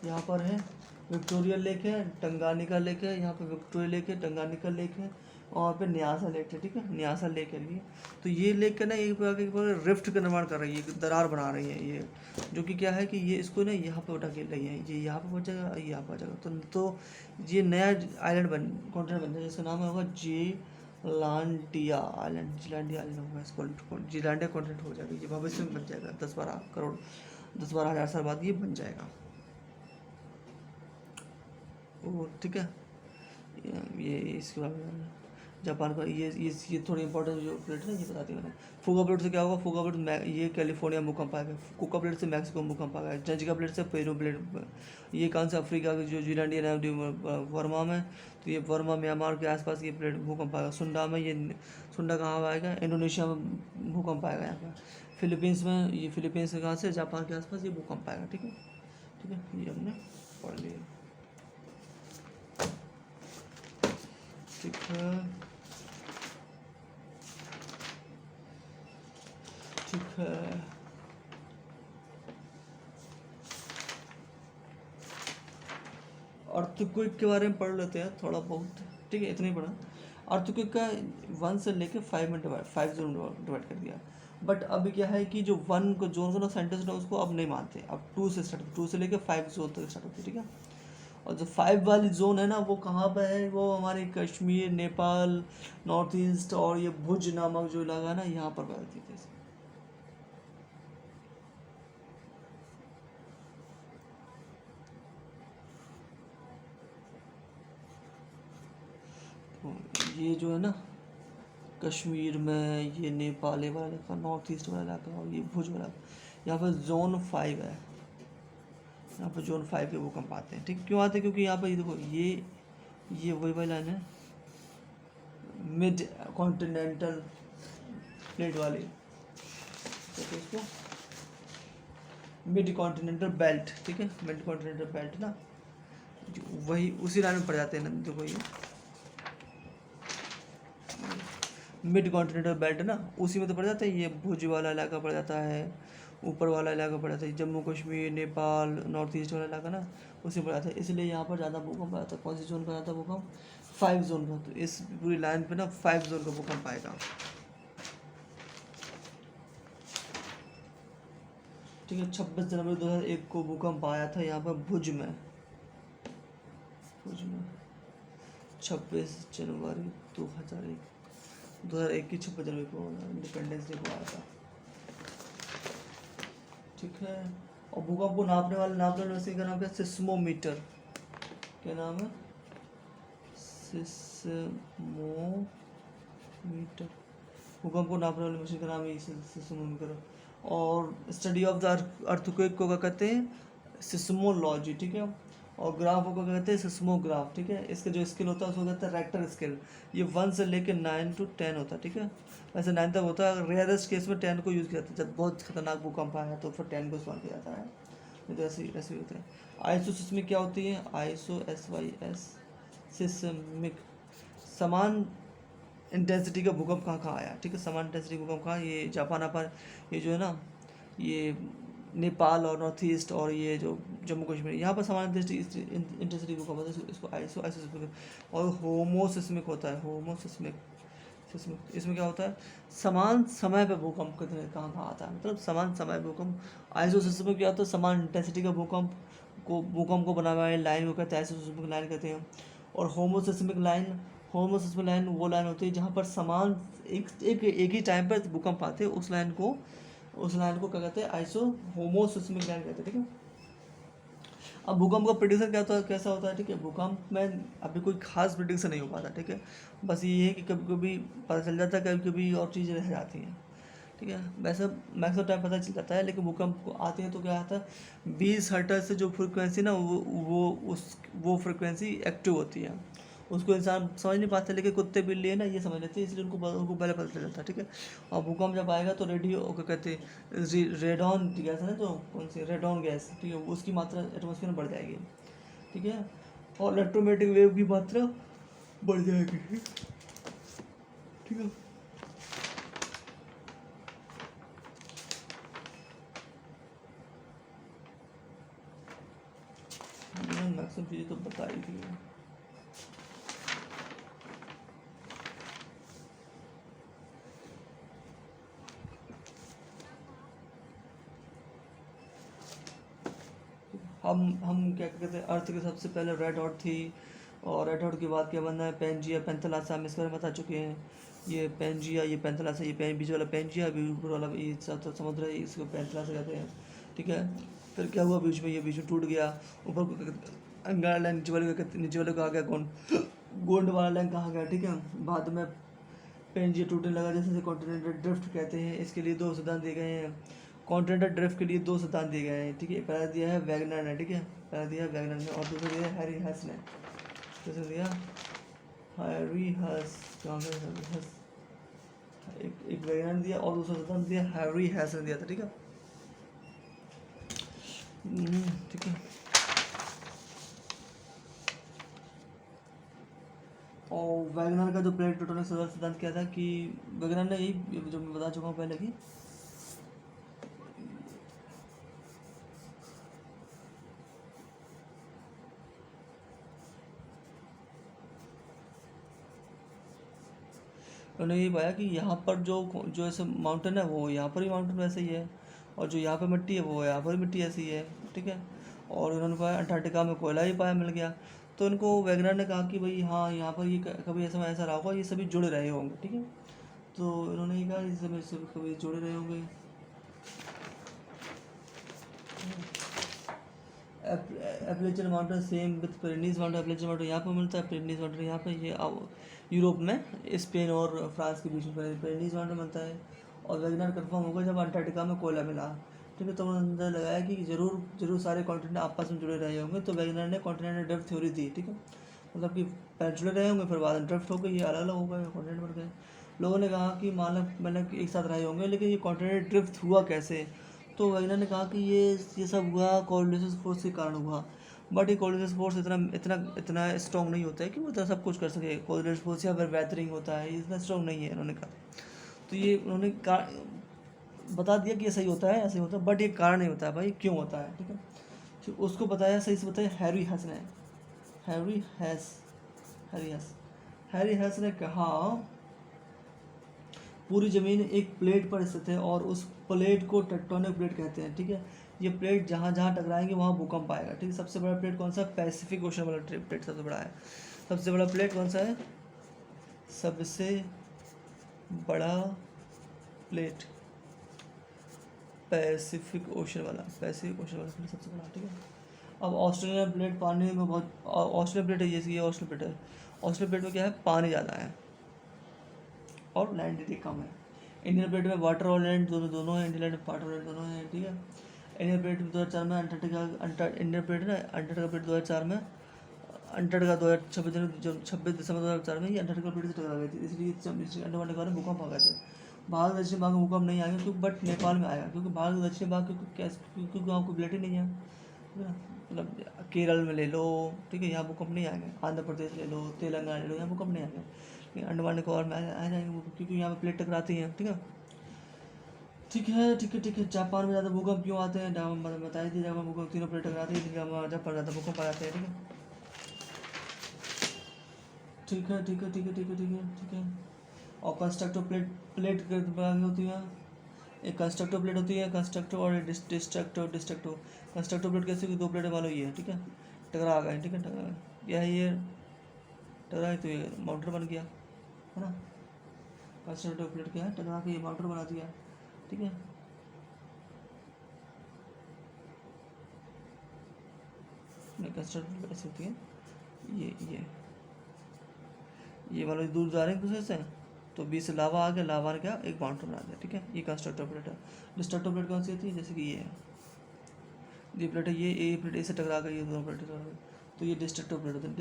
यहाँ पर है विक्टोरिया लेक है, टंगानिका लेक है, यहाँ पे विक्टोरिया लेक है, टंगानिका लेक है, और वहाँ पे न्यासा लेक है, ठीक है, न्यासा लेक है ये। तो ये लेक का ना एक प्रकार के रिफ्ट का निर्माण कर रही है, एक दरार बना रही है ये, जो कि क्या है कि ये इसको ना यहाँ पे उठा के रही है, ये यहाँ पे पहुँचेगा, ये यहाँ पे आ जाएगा, तो ये नया आइलैंड कॉन्टिनेंट बन जाएगा, जिसका नाम होगा जीलांडिया आइलैंड, जीलांडिया आइलैंड होगा, इसको जीलांडिया कॉन्टिनेंट हो जाएगा, ये भविष्य में बन जाएगा, 10-12 करोड़ 10-12 हज़ार साल बाद ये बन जाएगा। और ठीक है, ये इसके बाद में जापान का ये थोड़ी इंपॉर्टेंट जो प्लेट है ये बता दी मैंने। फुगा प्लेट से क्या होगा, फुगा प्लेट ये कैलिफोर्निया भूकंप आएगा, कुका प्लेट से मैक्सिको भूकंप आएगा, जंजिका प्लेट से पेरू प्लेट, ये कौन सा अफ्रीका के जो जीलैंडिया वर्मा में, तो ये वर्मा म्यांमार के आसपास ये प्लेट भूकंप आएगा। सुंडा में, ये सुंडा कहाँ आएगा, इंडोनेशिया में भूकंप आएगा यहाँ पर। फिलीपींस में, ये फिलीपींस से कहाँ से, जापान के आसपास ये भूकंप आएगा, ठीक है, ठीक है, ये हमने पढ़ लिया, ठीक है, ठीक है। अर्थक्वेक के बारे में पढ़ लेते हैं थोड़ा बहुत, ठीक है, इतना ही पढ़ा। अर्थक्वेक का 1 से लेके 5 में 5 जोन डिवाइड कर दिया, बट अभी क्या है कि जो 1 को जोन को ना साइंटिस्ट ने उसको अब नहीं मानते, अब 2 से स्टार्ट, 2 से लेके 5 जोन तक स्टार्ट होती है, ठीक है। और जो 5 वाली जोन है ना वो कहाँ पर है, वो हमारे कश्मीर, नेपाल, नॉर्थ ईस्ट और ये भुज नामक जो इलाका है ना यहाँ पर पाई थी। ये जो है ना कश्मीर में, ये नेपाल वाला इलाका, नॉर्थ ईस्ट वाला इलाका और ये भुज वाला, यहाँ पर जोन 5 है, यहाँ पर जोन 5 के भूकंप आते हैं, ठीक, क्यों आते हैं, क्योंकि यहाँ पर ये देखो ये वही वाली लाइन है, मिड कॉन्टिनेंटल प्लेट वाली, तो इसको मिड कॉन्टिनेंटल बेल्ट, ठीक है, मिड कॉन्टिनेंटल बेल्ट ना, वही उसी लाइन में पड़ जाते हैं ना, देखो ये मिड कॉन्टिनेंटल बेल्ट ना, उसी में तो पड़ जाता है, ये भुज वाला इलाका पड़ जाता है, ऊपर वाला इलाका पड़ जाता है, जम्मू कश्मीर, नेपाल, नॉर्थ ईस्ट वाला इलाका ना उसी में पड़ जाता है, इसलिए यहाँ पर ज़्यादा भूकंप आता है। कौन सी जोन का आता है भूकंप, 5 जोन का, तो इस पूरी लाइन पे ना 5 जोन का भूकंप आएगा, ठीक है। 26 जनवरी 2001 को भूकंप आया था यहाँ पर भुज में, 26 जनवरी 2001 की 26 जनवरी को इंडिपेंडेंस डे को आया था, ठीक है। और भूकंप को नापने वाले मशीन का नाम क्या है, सिस्मोमीटर, क्या नाम है, सिस्मोमीटर, भूकंप को नापने वाली मशीन का नाम है सिस्मोमीटर। और स्टडी ऑफ द अर्थक्वेक को क्या कहते हैं, सिस्मोलॉजी, ठीक है। और ग्राफ को क्या कहते हैं, सिस्मोग्राफ, ठीक है। इसका जो स्केल होता है उसको कहते हैं रेक्टर स्केल, ये 1 से लेकर 9 to 10 होता है, ठीक है, वैसे 9 तक होता है, रेयरेस्ट केस में 10 को यूज़ किया जाता है, जब बहुत खतरनाक भूकंप आया है तो फिर 10 को इस्तेमाल किया जाता है, नहीं तो ऐसे ही होते हैं। आइसोसिस्मिक क्या होती है, SYS सिस्मिक, समान इंटेंसिटी का भूकंप कहाँ कहाँ आया, ठीक है, समान इंटेंसिटी भूकंप कहाँ, ये जापान पर, ये जो है ना ये नेपाल और नॉर्थ ईस्ट और ये जो जम्मू कश्मीर, यहाँ पर समान इंटेंसिटी भूकंप होता है, इसको आइसोसिस्मिक। और होमोसिस्मिक होता है, होमोसिस्मिक, इसमें क्या होता है, समान समय पे भूकंप कितने कहाँ कहाँ आता है, मतलब समान समय भूकंप। आइसोसिस्मिक क्या होता है, समान इंटेंसिटी का भूकंप को बनाने वाली लाइन को कहते हैं आइसोसिस्मिक लाइन कहते हैं। और होमोसिस्मिक लाइन वो लाइन होती है जहाँ पर समान एक ही टाइम पर भूकंप आते हैं, उस लाइन को क्या कहते हैं, होमोसिस्मिक लाइन कहते हैं, ठीक है। अब भूकंप का प्रेडिक्शन क्या होता है, कैसा होता है, ठीक है, भूकंप में अभी कोई खास प्रेडिक्शन नहीं हो पाता, ठीक है, बस ये है कि कभी कभी पता चल जाता है, कभी कभी और चीज़ें रह जाती हैं, ठीक है, वैसे मैक्सिमम टाइम पता चल जाता है, लेकिन भूकंप को आते हैं तो क्या आता है, 20 हर्ट्ज से जो फ्रिक्वेंसी ना वो फ्रिक्वेंसी एक्टिव होती है, उसको इंसान समझ नहीं पाते, लेकिन कुत्ते बिल्ली है ना ये समझ लेते हैं, इसलिए उनको पहले पता चल जाता है, ठीक है। और भूकंप जब आएगा तो रेडियो क्या कहते हैं, रेडॉन गैस है ना, जो कौन सी रेडॉन गैस, ठीक है, उसकी मात्रा एटमॉस्फेयर में बढ़ जाएगी, ठीक है, और इलेक्ट्रोमैग्नेटिक वेव की मात्रा बढ़ जाएगी, ठीक है। मैक्सिमम चीज़ें तो बताई थी। हम क्या कहते हैं, अर्थ के सबसे पहले रेड हॉट थी, और रेड हॉट के बाद क्या बनना है, पेंजिया पेंथेलासा, हम इसके बारे में बता चुके हैं। ये पेंजिया, ये पेंथेलासा, ये बीच वाला पेंजिया, ऊपर वाला ये सब समुद्र है, इसको पेंथेलासा कहते हैं। ठीक है, फिर क्या हुआ बीच में, ये बीच में टूट गया, ऊपर अंगारा लाइन, नीचे वाले को आ गया कौन, गोंड वाला लाइन कहाँ गया। ठीक है, बाद में पेंजिया टूटने लगा, जैसे कॉन्टिनेंटल ड्रिफ्ट कहते हैं। इसके लिए 2 सिद्धांत दिए गए हैं। कॉन्टिनेंटल ड्रिफ्ट के लिए 2 सिद्धांत दिए गए हैं। ठीक है, पहला दिया है वैगनर ने, ठीक है, पहला दिया है वैगनर ने, और दूसरा दिया है हैरी हेस ने। दूसरा दिया हैरी हेस, कहाँ गया हैरी हेस, एक वैगनर ने दिया और दूसरा सिद्धांत दिया हैरी हेस ने दिया था। ठीक है, ठीक है। और वैगनर का जो प्लेट टेक्टोनिक सिद्धांत क्या था कि वैगनर ने यही जो मैं बता चुका हूँ पहले कि उन्होंने ये पाया कि यहाँ पर जो ऐसे माउंटेन है वो यहाँ पर ही माउंटेन वैसे ही है, और जो यहाँ पर मिट्टी है वो यहाँ पर मिट्टी ऐसी ही है। ठीक है, और उन्होंने पाया अंटार्कटिका में कोयला ही पाया मिल गया। तो इनको वैगनर ने कहा कि भाई हाँ, यहाँ पर ये कभी ऐसा ऐसा रहा होगा, ये सभी जुड़े रहे होंगे। ठीक है, तो इन्होंने ये कहा ये सभी कभी जुड़े रहे होंगे। Appalachian mountain same with Pyrenees mountain, Appalachian mountain यहाँ पर मिलता है, पिरेनीज माउंटेन यहाँ पे, ये यूरोप में स्पेन और फ्रांस के बीच में पिरेनीज माउंटेन मिलता है। और वैगनर कंफर्म होगा जब अंटार्कटिका में कोयला मिला। ठीक है, तो उन्होंने अंदाजा लगाया कि जरूर सारे कॉन्टिनेंट आपस में जुड़े रहे होंगे, तो वैगनर ने कॉन्टिनेंटल ड्रिफ्ट थ्योरी दी। ठीक है, मतलब कि पहले जुड़े रहे होंगे, फिर बाद में ड्रिफ्ट हो गई, ये अलग अलग हो गए, कॉन्टिनेंट बन गए। लोगों ने कहा कि मतलब एक साथ रहे होंगे, लेकिन ये कॉन्टिनेंटल ड्रिफ्ट हुआ कैसे। तो वैज्ञानिक ने कहा कि ये सब हुआ कोऑर्डिनेशन फोर्स के कारण हुआ। बट ये कोऑर्डिनेशन फोर्स इतना इतना इतना स्ट्रॉन्ग नहीं होता है कि वो इतना सब कुछ कर सके। कोऑर्डिनेशन फोर्स या फिर वेदरिंग होता है, ये इतना स्ट्रॉन्ग नहीं है, इन्होंने कहा। तो ये उन्होंने बता दिया कि ये सही होता है, ऐसे होता है, बट ये कारण नहीं होता है भाई, क्यों होता है। ठीक है, तो उसको बताया, सही से बताया हैरी हेस ने। हैरी हेस हैरी हेस हैरी हेस ने कहा पूरी ज़मीन एक प्लेट पर स्थित है, और उस प्लेट को टेक्टोनिक प्लेट कहते हैं। ठीक है, ये प्लेट जहाँ जहाँ टकराएंगे वहाँ भूकंप आएगा। ठीक है, सबसे बड़ा प्लेट कौन सा, पैसिफिक ओशन वाला प्लेट सबसे बड़ा है। सबसे बड़ा प्लेट कौन सा है, सबसे बड़ा प्लेट पैसिफिक ओशन वाला प्लेट सबसे बड़ा। ठीक है, अब ऑस्ट्रेलियन प्लेट पानी में बहुत, ऑस्ट्रेलियन प्लेट है, ये ऑस्ट्रेलियन प्लेट है। ऑस्ट्रेलियन प्लेट में क्या है, पानी ज़्यादा है और लैंड एरिया कम है। इंडियन प्लेट में वाटर और लैंड दोनों है, इंडियन लैंड वाटर और लैंड दोनों है। ठीक है, इंडियन प्लेट 2004 में इंडियन प्लेट ना, अंटार्कटिका प्लेट 2004 में, अंटार्कटिका 26 दिसंबर 2004 में ये अंटार्कटिका प्लेट से टकरा गई थी, इसलिए अंडमान निकोबार में भूकंप आ गए थे। भारत दक्षिण भाग में भूकंप नहीं आएगा क्योंकि, बट नेपाल में आएगा, क्योंकि भारत दक्षिण भाग क्योंकि वहाँ कोई प्लेट ही नहीं है। मतलब केरल में ले लो, ठीक है, यहाँ भूकंप नहीं आएंगे। आंध्र प्रदेश ले लो, तेलंगाना ले लो, यहाँ भूकंप नहीं आएंगे। लेकिन अंडमान निकोबार में आ जाएंगे, क्योंकि यहाँ पे प्लेट टकराती हैं। ठीक है, ठीक है, ठीक है, ठीक है। जापान में ज़्यादा भूकंप क्यों आते हैं, बताई थी, जापान भूकंप तीनों प्लेट टकराती है, जापान ज़्यादा भूकंप आ जाते हैं। ठीक है, ठीक है, ठीक है, ठीक है, ठीक है, ठीक है, ठीक है। और कंस्ट्रक्टिव प्लेट प्लेट होती है, एक कंस्ट्रक्टिव प्लेट होती है, कंस्ट्रक्टिव और डिस्ट्रक्टिव। कंस्ट्रक्टिव प्लेट कैसे, दो प्लेटें मान लो ये, ठीक है, टकरा गए। ठीक है, टकरा यह है, ये टकरा तो ये माउंटेन बन गया, है ना। कंस्ट्रक्टिव प्लेट क्या है, टकरा के ये माउंटेन बना दिया। ठीक है, नहीं कंस्ट्रक्टिव प्लेट ऐसी होती है, ये मान लो दूर जा रहे हैं दूसरे से, तो बीच से लावा आ गया, लावा ने क्या एक माउंटेन बना दिया। ठीक है, ये कंस्ट्रक्टिव प्लेट है। डिस्ट्रक्टिव प्लेट कौन सी होती है, जैसे कि ये है, ये प्लेट है, ये प्लेट इससे टकरा गई, ये दोनों प्लेट टकरा गई, तो ये डिस्ट्रक्टिव प्लेट होती है।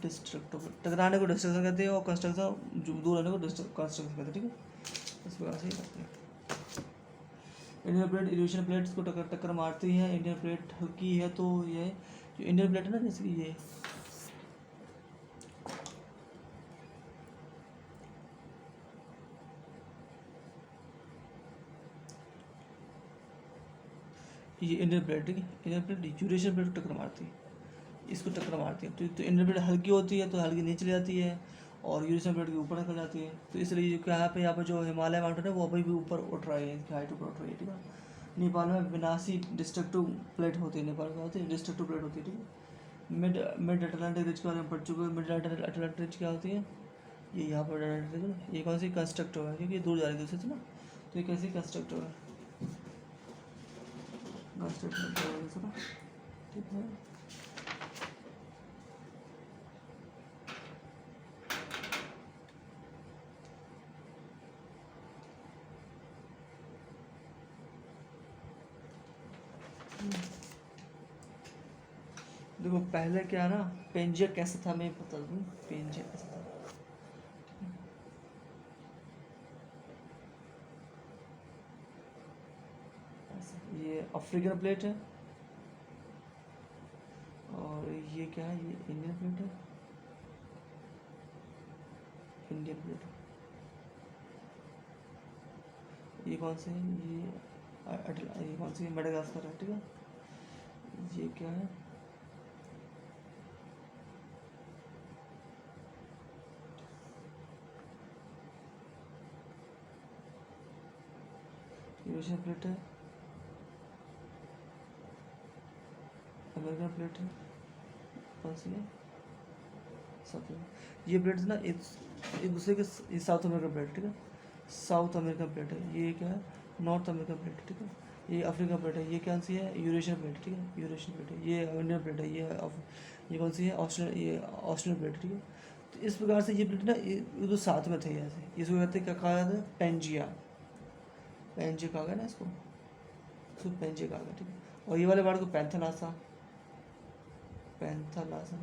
डिस्ट्रक्टिव प्लेट, टकराने को डिस्ट्रक्शन कहते हैं, और कंस्ट्रक्शन जो दूर रहने को कंस्ट्रक्शन कहते हैं। ठीक है, इस प्रकार से ही करते हैं। इंडियन प्लेट इल्यूशन प्लेट्स को टक्कर मारती है। इंडियन प्लेट हल्की है, तो ये जो इंडियन प्लेट है ना, जैसे कि ये इंडियन प्लेट, ठीक है, इंडियन प्लेट यूरेशियन प्लेट को टक्कर मारती है। इसको टक्कर मारती है। तो इंडियन प्लेट हल्की होती है तो हल्की नीचे ले जाती है और यूरेशियन प्लेट के ऊपर निकल जाती है। तो इसलिए क्या है यहाँ पे जो हिमालय माउंटेन है वो अभी भी ऊपर उठ रही है, इसकी हाइट ऊपर उठ रही है, ठीक है। नेपाल में विनाशी डिस्ट्रक्टिव प्लेट होती है, नेपाल में होती है डिस्ट्रक्टिव प्लेट होती है, ठीक है। मिड अटलांटिक रिज के बारे में पढ़ चुके हैं। मिड अटलांटिक रिज क्या होती है, ये यहाँ पर अटलांटिक रिज, ये कौन सी कंस्ट्रक्टिव है क्योंकि ये दूर जा रही है दूसरे से ना, तो ये कैसी कंस्ट्रक्टिव है, कंस्ट्रक्टिव ना, ठीक है। देखो पहले क्या ना, पेंजिया कैसा था मैं बता दूँ, पेंजिया कैसा था। ये अफ्रीकन प्लेट है और ये क्या है, ये इंडियन प्लेट है, इंडियन प्लेट। ये कौन से है, ये कौन सी मेडागास्कर है, ठीक है। ये क्या है, यूरेशियन प्लेट है, अमेरिकन प्लेट है, कौन सी है, साउथ। ये प्लेट्स ना एक दूसरे के, ये साउथ अमेरिकन प्लेट, ठीक है, साउथ अमेरिकन प्लेट है। ये क्या है, नॉर्थ अमेरिकन प्लेट, ठीक है। ये अफ्रीका प्लेट है, ये कौन सी है, यूरेशियन प्लेट, ठीक है, यूरेशियन प्लेट है। ये इंडियन प्लेट है, ये कौन सी है, ये ऑस्ट्रेलियन प्लेट, ठीक है। तो इस प्रकार से ये प्लेट ना ये तो साथ में थे ऐसे, इसको कहते हैं, क्या कहा जाता है, पेंजिया, पेंजिया कहा गया ना इसको, तो पेंजिया कहा गया, ठीक है। और ये वाले पार्ट को पैंथेलासा, पैंथेलासा,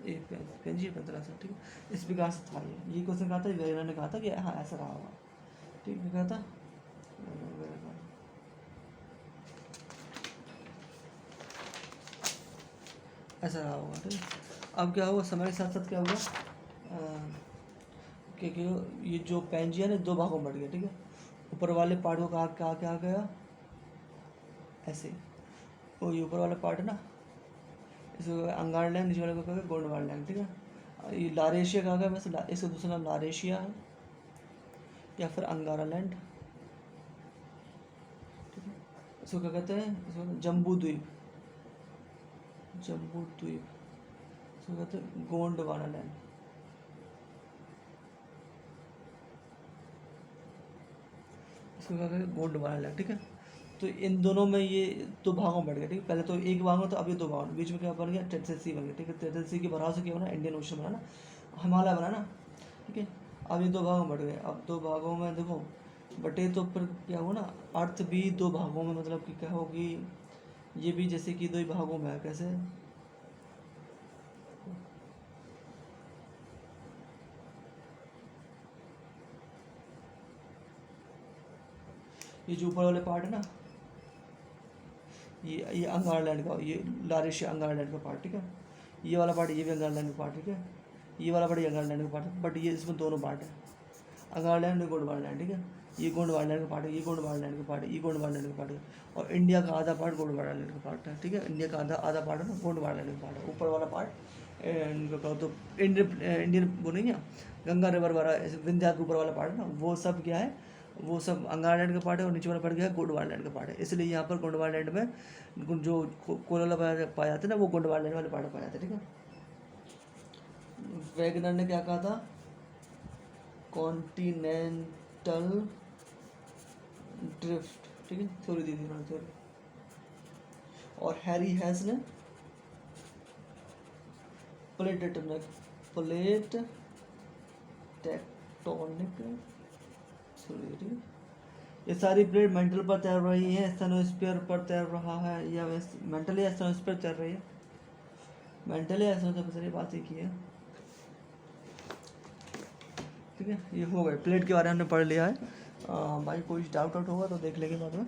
एक पेंजिया पैंथेलासा, ठीक है। इस प्रकार से था ये क्वेश्चन कहा था, वगैरह ने कहा था कि हाँ ऐसा रहा होगा, ठीक है, कहा था ऐसा रहा होगा, ठीक है। अब क्या हुआ, समय के साथ साथ क्या हुआ, क्योंकि ये जो पेंजिया ने दो भागों में बढ़ गया, ठीक है। ऊपर वाले पार्ट को कहा क्या क्या गया ऐसे, वो ये ऊपर वाला पार्ट है ना, इसको अंगार लैंड, नीचे वाले को कहा गोंडवाना लैंड, ठीक है। ये लारेशिया कहा गया, वैसे इसका दूसरा नाम लारेशिया है या फिर अंगारा लैंड, ठीक है। इसको क्या कहते हैं, इसको जम्बू द्वीप, जम्बू द्वीप, इसको कहते हैं गोंडवाना लैंड, इसको क्या कहते हैं गोंडवाना लैंड, ठीक है। तो इन दोनों में ये दो भागों में बढ़ गया, ठीक है। पहले तो एक भाग में, तो अब ये दो भाग, बीच में क्या बन गया, टेट्रास सी बन गया, ठीक है। टेट्रास सी के भराव से क्या बना, इंडियन ओशन बना ना, हिमालय बना ना, ठीक है। अब ये दो भागों में बढ़ गए, अब दो भागों में देखो बटे, तो फिर क्या हुआ ना, अर्थ भी दो भागों में, मतलब कि क्या होगी, ये भी जैसे कि दो ही भागों में है, कैसे, ये जो ऊपर वाले पार्ट है ना, ये अंगारलैंड का, ये लारेशिया अंगारलैंड का पार्ट, ठीक है। ये वाला पार्ट, ये भी अंगारलैंड का पार्ट, ठीक है। ये वाला पार्ट, ये अंगारलैंड का पार्ट है, बट ये इसमें दोनों पार्ट है, अंगारलैंड और गोंडवाना, ठीक है। ये गोंडवाना का पार्ट है, ये गोंडवाना का पार्ट है, ये गोंडवाना का पार्ट है। और इंडिया का आधा पार्ट गोंडवाना का पार्ट है, ठीक है। इंडिया का आधा आधा पार्ट है ना, गोंडवाना का पार्ट है। ऊपर वाला पार्ट इनको कहो तो इंडियन बोलेंगे, गंगा रिवर वाला विंध्या के ऊपर वाला पार्ट है ना, वो सब क्या है, वो सब अंगारलैंड का पार्ट है। और नीचे वाला पार्ट क्या है, गोंडवाना का पार्ट है। इसलिए यहाँ पर गोंडवाना में जो कोयला पाया जाता है ना, वो गोंडवाना वाले पार्ट पाया जाता है, ठीक है। वैगनर ने क्या कहा था, कॉन्टिनेंटल ड्रिफ्ट, ठीक है, थ्योरी दी थी उन्होंने, थ्योरी। और हैरी हैज ने प्लेट टेक्टोनिक थ्योरी, ठीक है। ये सारी प्लेट मेंटल पर तैर रही है, एस्थेनोस्फीयर पर तैर रहा है, या मेंटली एस्थेनोस्फीयर तैर रही है, मेंटली एस्थेनोस्फीयर से बात ही की है, ठीक है। ये हो गए प्लेट के बारे में हमने पढ़ लिया है। भाई कोई डाउट आउट होगा तो देख लेंगे बाद में।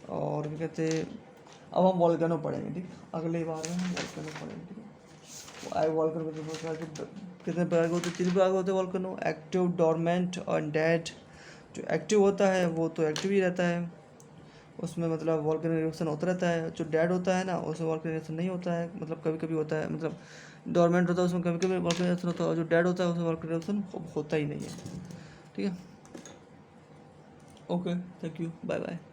और क्या कहते, अब हम वॉल्केनो पढ़ेंगे, ठीक है। अगले बार में हम वॉल्केनो पढ़ेंगे, ठीक है। आई वॉल्केनो कितने प्रकार के होते हैं, 3 प्रकार के होते हैं वॉल्केनो, एक्टिव, डोरमेंट और डेड। जो एक्टिव होता है वो तो एक्टिव ही रहता है, उसमें मतलब वॉल्केनिक इरप्शन होता रहता है। जो डेड होता है ना उसमें वॉल्केनिक इरप्शन नहीं होता है, मतलब कभी कभी होता है, मतलब डोरमेंट होता है उसमें कभी कभी वॉल्केनिक इरप्शन होता है, और जो डेड होता है उसमें वॉल्केनिक इरप्शन होता ही नहीं है। ठीक है, okay, thank you, bye bye.